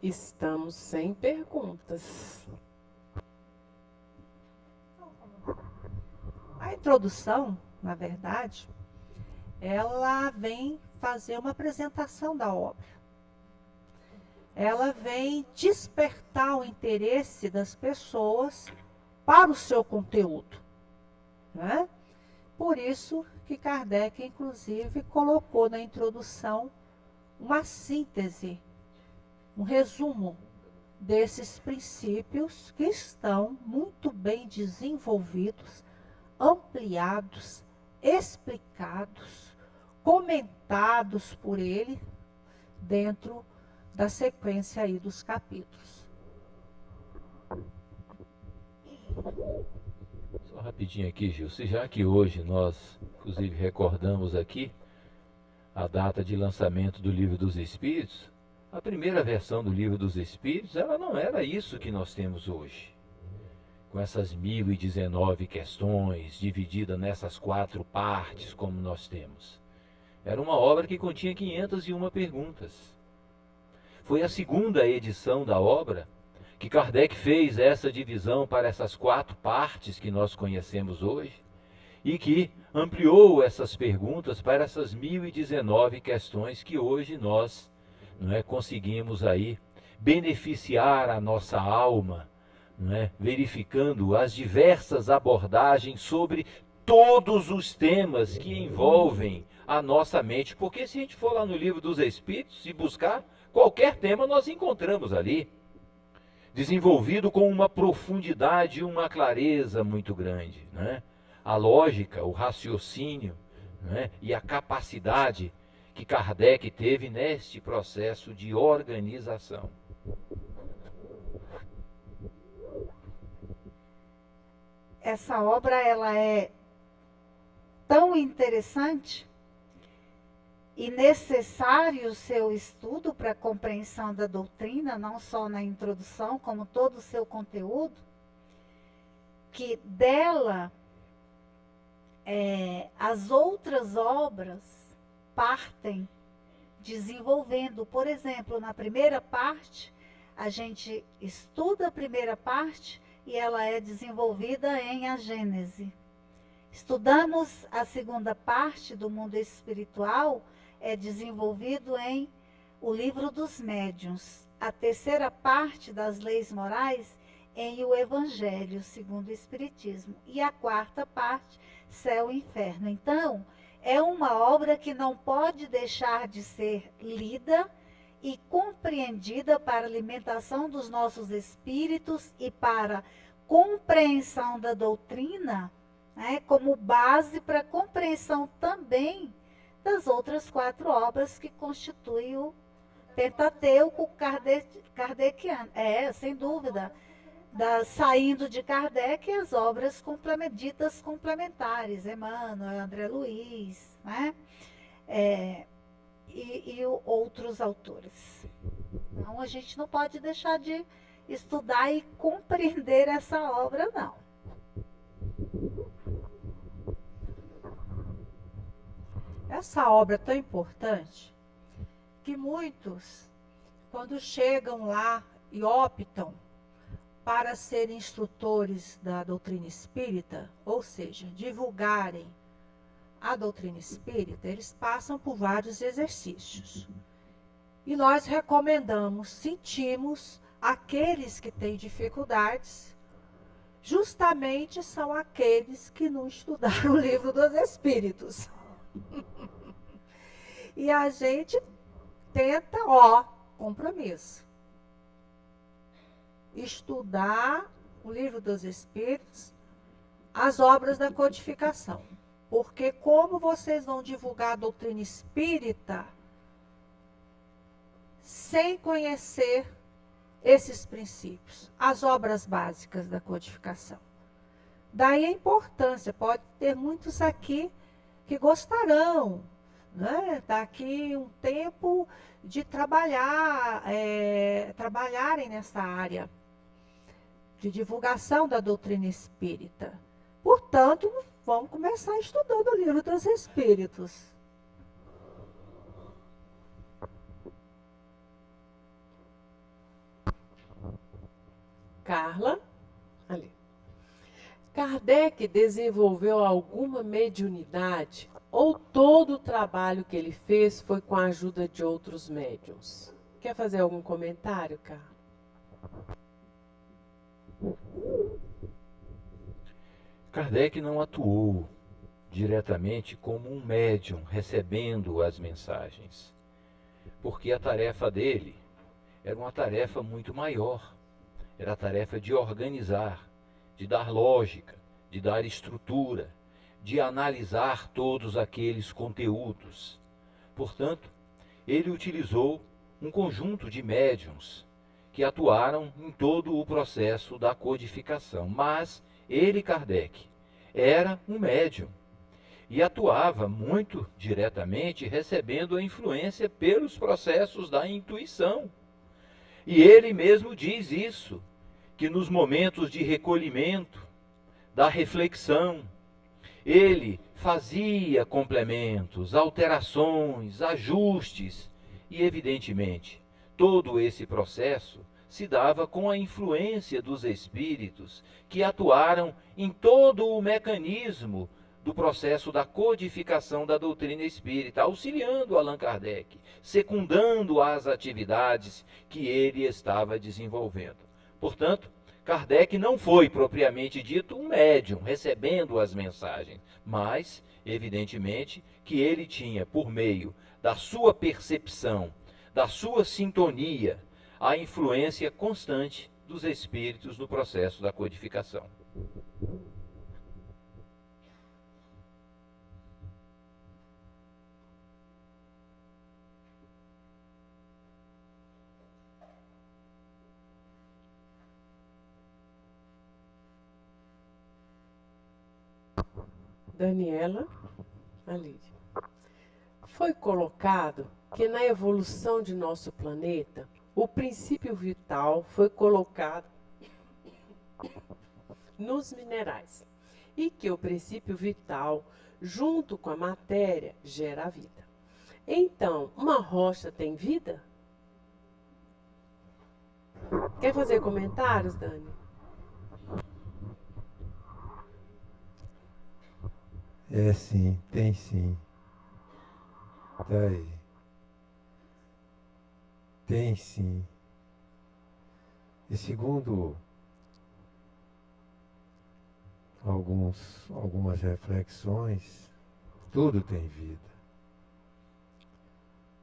Estamos sem perguntas. A introdução, na verdade, ela vem fazer uma apresentação da obra. Ela vem despertar o interesse das pessoas para o seu conteúdo, né? Por isso que Kardec, inclusive, colocou na introdução uma síntese, um resumo desses princípios que estão muito bem desenvolvidos, ampliados, explicados, comentados por ele dentro da sequência aí dos capítulos. Só rapidinho aqui, Gilce, já que hoje nós, inclusive, recordamos aqui a data de lançamento do Livro dos Espíritos, a primeira versão do Livro dos Espíritos, ela não era isso que nós temos hoje. Com essas 1019 questões, dividida nessas 4 partes, como nós temos. Era uma obra que continha 501 perguntas. Foi a segunda edição da obra que Kardec fez essa divisão para essas 4 partes que nós conhecemos hoje e que ampliou essas perguntas para essas 1019 questões que hoje nós conseguimos aí beneficiar a nossa alma, verificando as diversas abordagens sobre todos os temas que envolvem a nossa mente. Porque se a gente for lá no Livro dos Espíritos e buscar, qualquer tema nós encontramos ali, desenvolvido com uma profundidade e uma clareza muito grande. A lógica, o raciocínio, e a capacidade que Kardec teve neste processo de organização. Essa obra, ela é tão interessante e necessário o seu estudo para a compreensão da doutrina, não só na introdução, como todo o seu conteúdo, que dela as outras obras partem desenvolvendo. Por exemplo, na primeira parte, a gente estuda a primeira parte e ela é desenvolvida em A Gênese. Estudamos a segunda parte do mundo espiritual, é desenvolvido em O Livro dos Médiuns. A terceira parte das leis morais em O Evangelho segundo o Espiritismo. E a quarta parte, Céu e Inferno. Então, é uma obra que não pode deixar de ser lida e compreendida para alimentação dos nossos espíritos e para compreensão da doutrina, né, como base para compreensão também das outras 4 obras que constituem o Pentateuco kardeciano. Sem dúvida. Saindo de Kardec, as obras ditas complementares, Emmanuel, André Luiz, né? E outros autores. Então, a gente não pode deixar de estudar e compreender essa obra, não. Essa obra é tão importante que muitos, quando chegam lá e optam para serem instrutores da doutrina espírita, ou seja, divulgarem a doutrina espírita, eles passam por vários exercícios. E nós recomendamos, sentimos, aqueles que têm dificuldades, justamente são aqueles que não estudaram o Livro dos Espíritos. E a gente tenta, compromisso. Estudar o Livro dos Espíritos, as obras da codificação. Porque como vocês vão divulgar a doutrina espírita sem conhecer esses princípios, as obras básicas da codificação? Daí a importância, pode ter muitos aqui que gostarão, né, daqui um tempo de trabalharem nessa área de divulgação da doutrina espírita. Portanto, vamos começar estudando o Livro dos Espíritos. Carla, ali. Kardec desenvolveu alguma mediunidade ou todo o trabalho que ele fez foi com a ajuda de outros médiuns? Quer fazer algum comentário, Carla? Kardec não atuou diretamente como um médium recebendo as mensagens, porque a tarefa dele era uma tarefa muito maior. Era a tarefa de organizar, de dar lógica, de dar estrutura, de analisar todos aqueles conteúdos. Portanto, ele utilizou um conjunto de médiuns que atuaram em todo o processo da codificação. Mas ele, Kardec, era um médium e atuava muito diretamente, recebendo a influência pelos processos da intuição. E ele mesmo diz isso, que nos momentos de recolhimento, da reflexão, ele fazia complementos, alterações, ajustes e, evidentemente, todo esse processo se dava com a influência dos espíritos que atuaram em todo o mecanismo do processo da codificação da doutrina espírita, auxiliando Allan Kardec, secundando as atividades que ele estava desenvolvendo. Portanto, Kardec não foi propriamente dito um médium recebendo as mensagens, mas, evidentemente, que ele tinha, por meio da sua percepção, da sua sintonia, a influência constante dos espíritos no processo da codificação. Daniela, ali. Foi colocado que na evolução de nosso planeta, o princípio vital foi colocado nos minerais e que o princípio vital, junto com a matéria, gera a vida. Então, uma rocha tem vida? Quer fazer comentários, Dani? É sim, tem sim. Tá aí. Tem sim. E segundo algumas reflexões, tudo tem vida.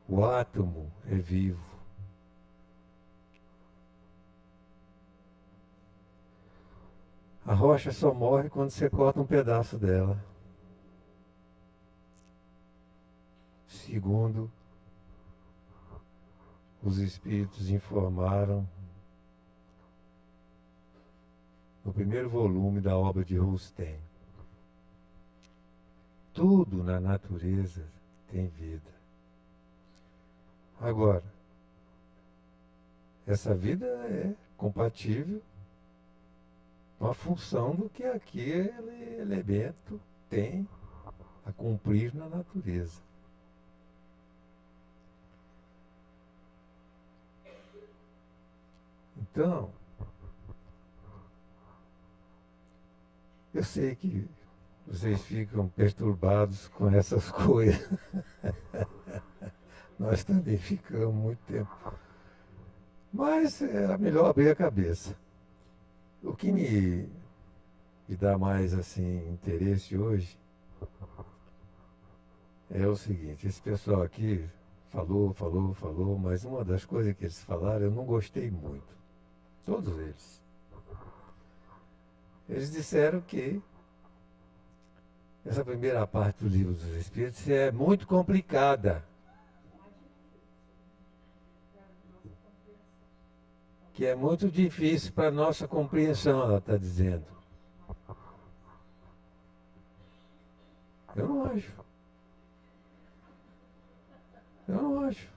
O átomo é vivo. A rocha só morre quando você corta um pedaço dela. Segundo os espíritos informaram no primeiro volume da obra de Rustem. Tudo na natureza tem vida. Agora, essa vida é compatível com a função do que aquele elemento tem a cumprir na natureza. Então, eu sei que vocês ficam perturbados com essas coisas. Nós também ficamos muito tempo. Mas era melhor abrir a cabeça. O que me dá mais assim interesse hoje é o seguinte: esse pessoal aqui falou, mas uma das coisas que eles falaram eu não gostei muito. Todos eles. Eles disseram que essa primeira parte do Livro dos Espíritos é muito complicada. Que é muito difícil para a nossa compreensão, ela está dizendo. Eu não acho. Eu não acho.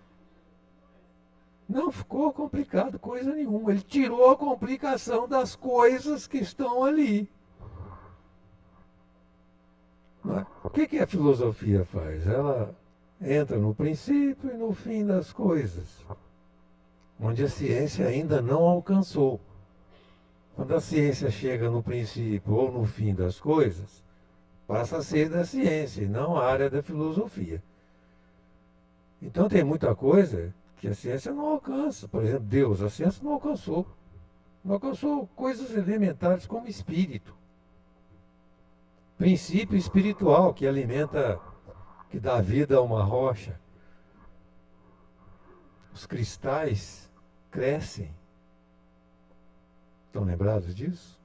Não ficou complicado coisa nenhuma. Ele tirou a complicação das coisas que estão ali. O que a filosofia faz? Ela entra no princípio e no fim das coisas, onde a ciência ainda não alcançou. Quando a ciência chega no princípio ou no fim das coisas, passa a ser da ciência e não a área da filosofia. Então tem muita coisa que a ciência não alcança. Por exemplo, Deus, a ciência não alcançou. Não alcançou coisas elementares como espírito. Princípio espiritual que alimenta, que dá vida a uma rocha. Os cristais crescem. Estão lembrados disso?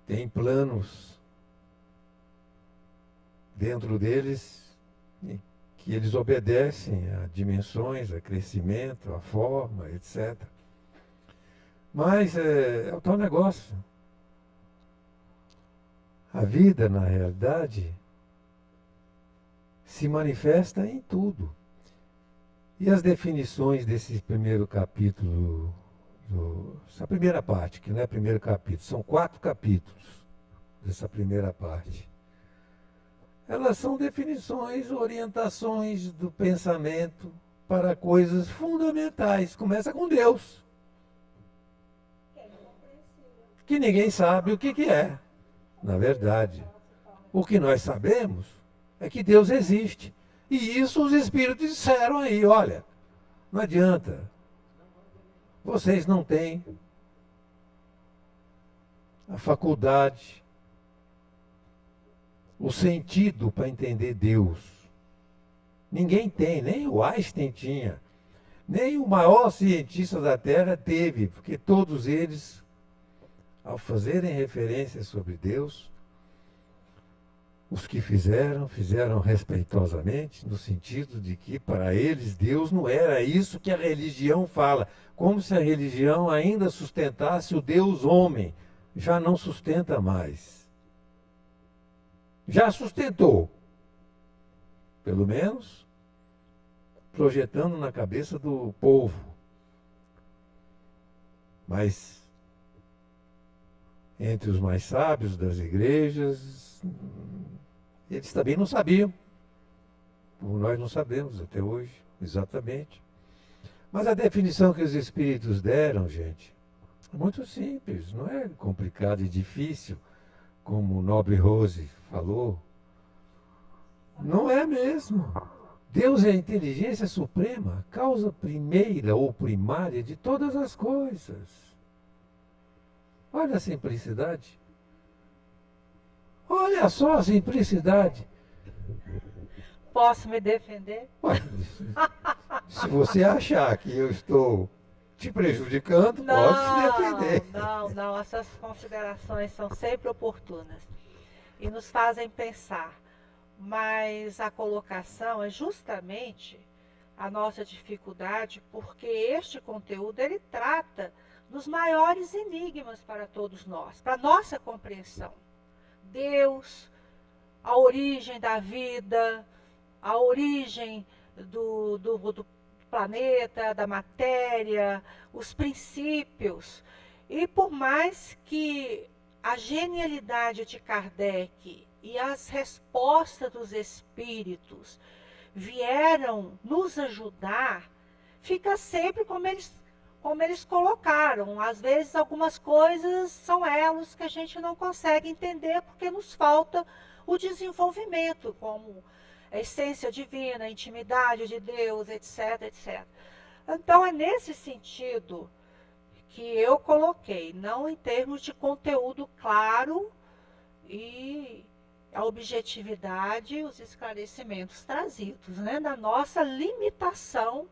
Tem planos dentro deles que eles obedecem a dimensões, a crescimento, a forma, etc. Mas é o tal negócio. A vida, na realidade, se manifesta em tudo. E as definições desse primeiro capítulo, essa primeira parte, que não é primeiro capítulo, são 4 capítulos dessa primeira parte. Elas são definições, orientações do pensamento para coisas fundamentais. Começa com Deus, que ninguém sabe o que é. Na verdade, o que nós sabemos é que Deus existe. E isso os espíritos disseram aí, olha, não adianta. Vocês não têm a faculdade, o sentido para entender Deus. Ninguém tem, nem o Einstein tinha, nem o maior cientista da Terra teve, porque todos eles, ao fazerem referência sobre Deus, os que fizeram respeitosamente, no sentido de que para eles Deus não era isso que a religião fala, como se a religião ainda sustentasse o Deus homem. Já não sustenta mais. Já sustentou, pelo menos projetando na cabeça do povo. Mas entre os mais sábios das igrejas, eles também não sabiam, como nós não sabemos até hoje, exatamente. Mas a definição que os espíritos deram, gente, é muito simples, não é complicado e difícil, como o Nobre Rose falou. Não é mesmo. Deus é a inteligência suprema, causa primeira ou primária de todas as coisas. Olha a simplicidade. Olha só a simplicidade. Posso me defender? Ué, se você achar que eu estou te prejudicando, pode se defender. Não. Essas considerações são sempre oportunas e nos fazem pensar. Mas a colocação é justamente a nossa dificuldade, porque este conteúdo ele trata dos maiores enigmas para todos nós, para nossa compreensão. Deus, a origem da vida, a origem do planeta, da matéria, os princípios. E por mais que a genialidade de Kardec e as respostas dos espíritos vieram nos ajudar, fica sempre como eles colocaram. Às vezes algumas coisas são elos que a gente não consegue entender porque nos falta o desenvolvimento, como a essência divina, a intimidade de Deus, etc, etc. Então é nesse sentido que eu coloquei, não em termos de conteúdo claro e a objetividade e os esclarecimentos trazidos, né, da nossa limitação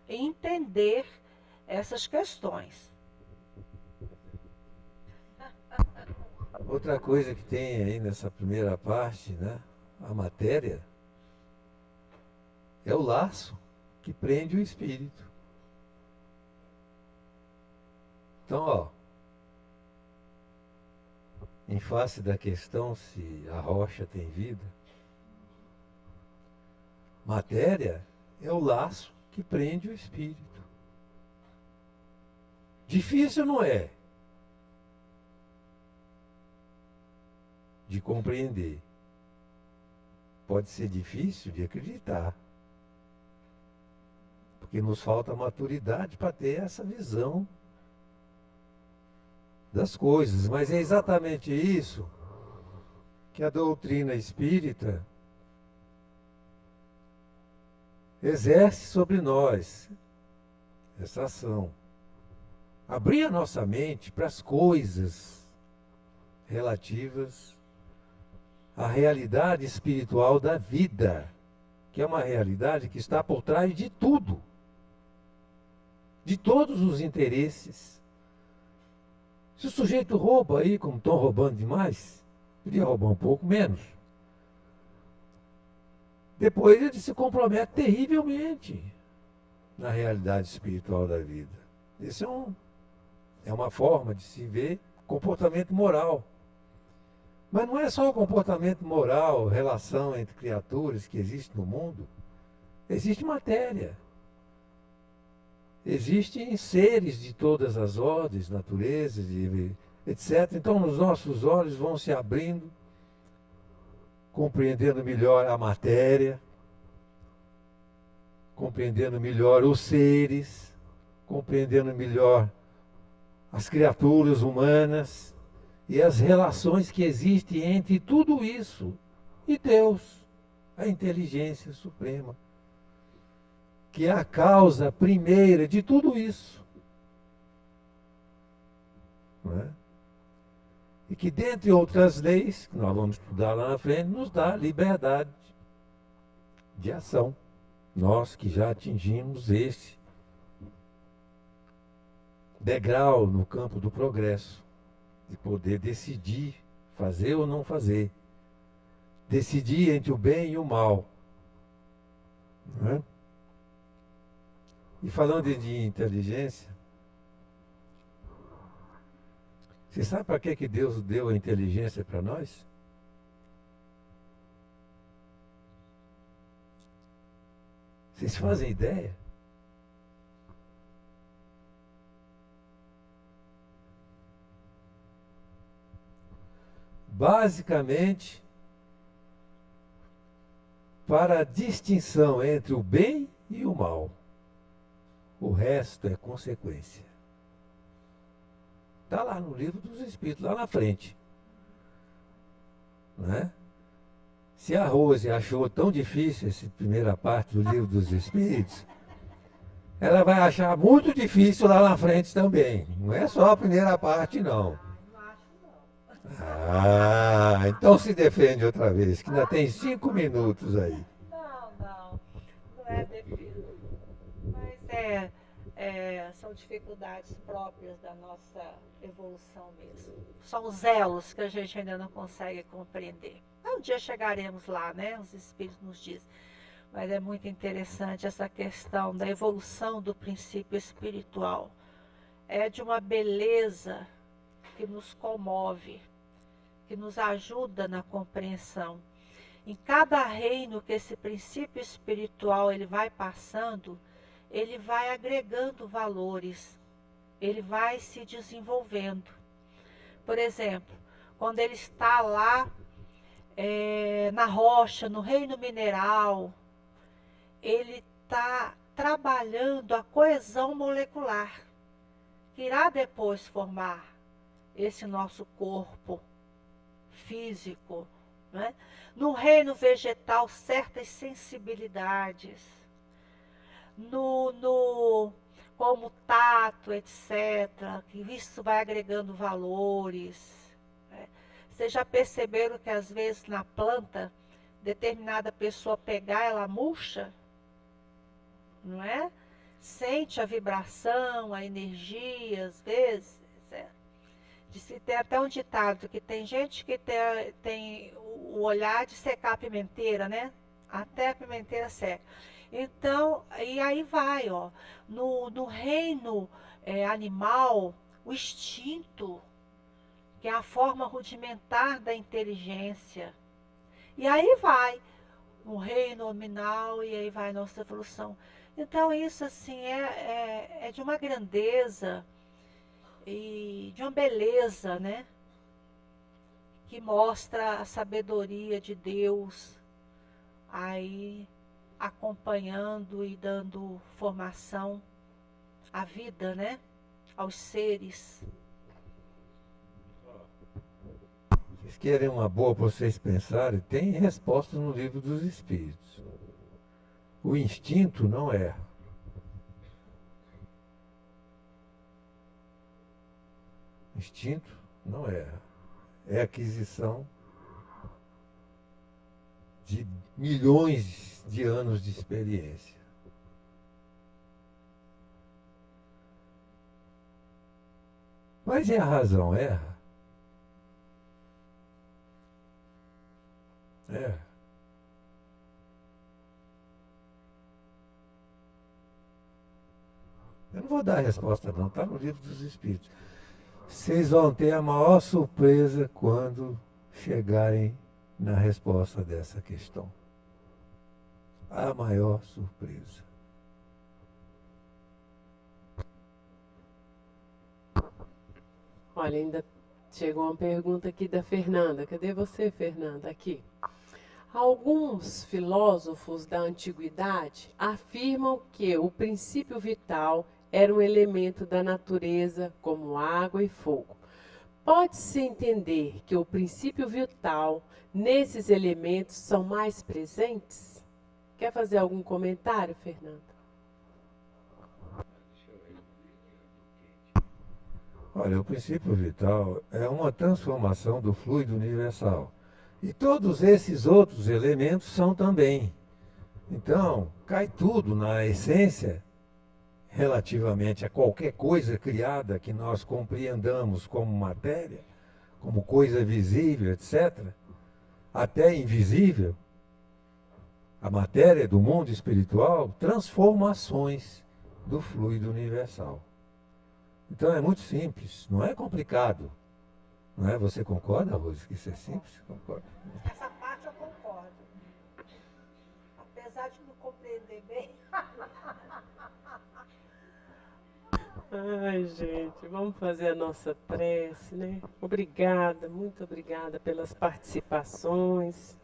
em entender essas questões. Outra coisa que tem aí nessa primeira parte, né, a matéria, é o laço que prende o espírito. Então, ó, em face da questão se a rocha tem vida, matéria é o laço que prende o espírito. Difícil não é de compreender. Pode ser difícil de acreditar. Porque nos falta maturidade para ter essa visão das coisas. Mas é exatamente isso que a doutrina espírita exerce sobre nós, essa ação. Abrir a nossa mente para as coisas relativas à realidade espiritual da vida, que é uma realidade que está por trás de tudo, de todos os interesses. Se o sujeito rouba aí, como estão roubando demais, podia roubar um pouco menos. Depois ele se compromete terrivelmente na realidade espiritual da vida. Esse é uma forma de se ver comportamento moral. Mas não é só o comportamento moral, relação entre criaturas que existe no mundo. Existe matéria. Existem seres de todas as ordens, naturezas, etc. Então, os nossos olhos vão se abrindo, compreendendo melhor a matéria, compreendendo melhor os seres, compreendendo melhor as criaturas humanas e as relações que existem entre tudo isso e Deus, a inteligência suprema, que é a causa primeira de tudo isso. Não é? E que, dentre outras leis, que nós vamos estudar lá na frente, nos dá liberdade de ação. Nós que já atingimos esse degrau no campo do progresso, de poder decidir fazer ou não fazer, decidir entre o bem e o mal. Não é? E falando de inteligência, você sabe para que Deus deu a inteligência para nós? Vocês fazem ideia? Basicamente, para a distinção entre o bem e o mal. O resto é consequência. Está lá no livro dos Espíritos, lá na frente. Né? Se a Rose achou tão difícil essa primeira parte do livro dos Espíritos, ela vai achar muito difícil lá na frente também. Não é só a primeira parte, não. Ah, então se defende outra vez, que ainda tem 5 minutos aí. Não é defesa. Mas são dificuldades próprias da nossa evolução mesmo. São os elos que a gente ainda não consegue compreender. Um dia chegaremos lá, né? Os Espíritos nos dizem. Mas é muito interessante essa questão da evolução do princípio espiritual. É de uma beleza que nos comove, que nos ajuda na compreensão. Em cada reino que esse princípio espiritual ele vai passando, ele vai agregando valores, ele vai se desenvolvendo. Por exemplo, quando ele está lá na rocha, no reino mineral, ele está trabalhando a coesão molecular, que irá depois formar esse nosso corpo físico, né? No reino vegetal, certas sensibilidades, como tato, etc., que isso vai agregando valores. Né? Vocês já perceberam que às vezes na planta, determinada pessoa pegar, ela murcha? Não é? Sente a vibração, a energia, às vezes. Tem até um ditado que tem gente que tem o olhar de secar a pimenteira, né? Até a pimenteira seca. Então, e aí vai, ó. No reino animal, o instinto, que é a forma rudimentar da inteligência. E aí vai o reino nominal e aí vai a nossa evolução. Então isso assim é de uma grandeza e de uma beleza, né? Que mostra a sabedoria de Deus aí acompanhando e dando formação à vida, né? Aos seres. Vocês querem uma boa para vocês pensarem? Tem resposta no livro dos Espíritos. O instinto não erra. O instinto não erra. É aquisição de milhões de anos de experiência. Mas e a razão? Erra? Erra. Eu não vou dar a resposta não, está no livro dos Espíritos. Vocês vão ter a maior surpresa quando chegarem na resposta dessa questão. A maior surpresa. Olha, ainda chegou uma pergunta aqui da Fernanda. Cadê você, Fernanda? Aqui. Alguns filósofos da antiguidade afirmam que o princípio vital era um elemento da natureza, como água e fogo. Pode-se entender que o princípio vital, nesses elementos, são mais presentes? Quer fazer algum comentário, Fernanda? Olha, o princípio vital é uma transformação do fluido universal. E todos esses outros elementos são também. Então, cai tudo na essência, relativamente a qualquer coisa criada que nós compreendamos como matéria, como coisa visível, etc., até invisível, a matéria do mundo espiritual, transformações do fluido universal. Então é muito simples, não é complicado. Não é? Você concorda, Rose, que isso é simples? Concordo. Essa parte eu concordo. Apesar de não compreender bem. Ai, gente, vamos fazer a nossa prece, né? Obrigada, muito obrigada pelas participações.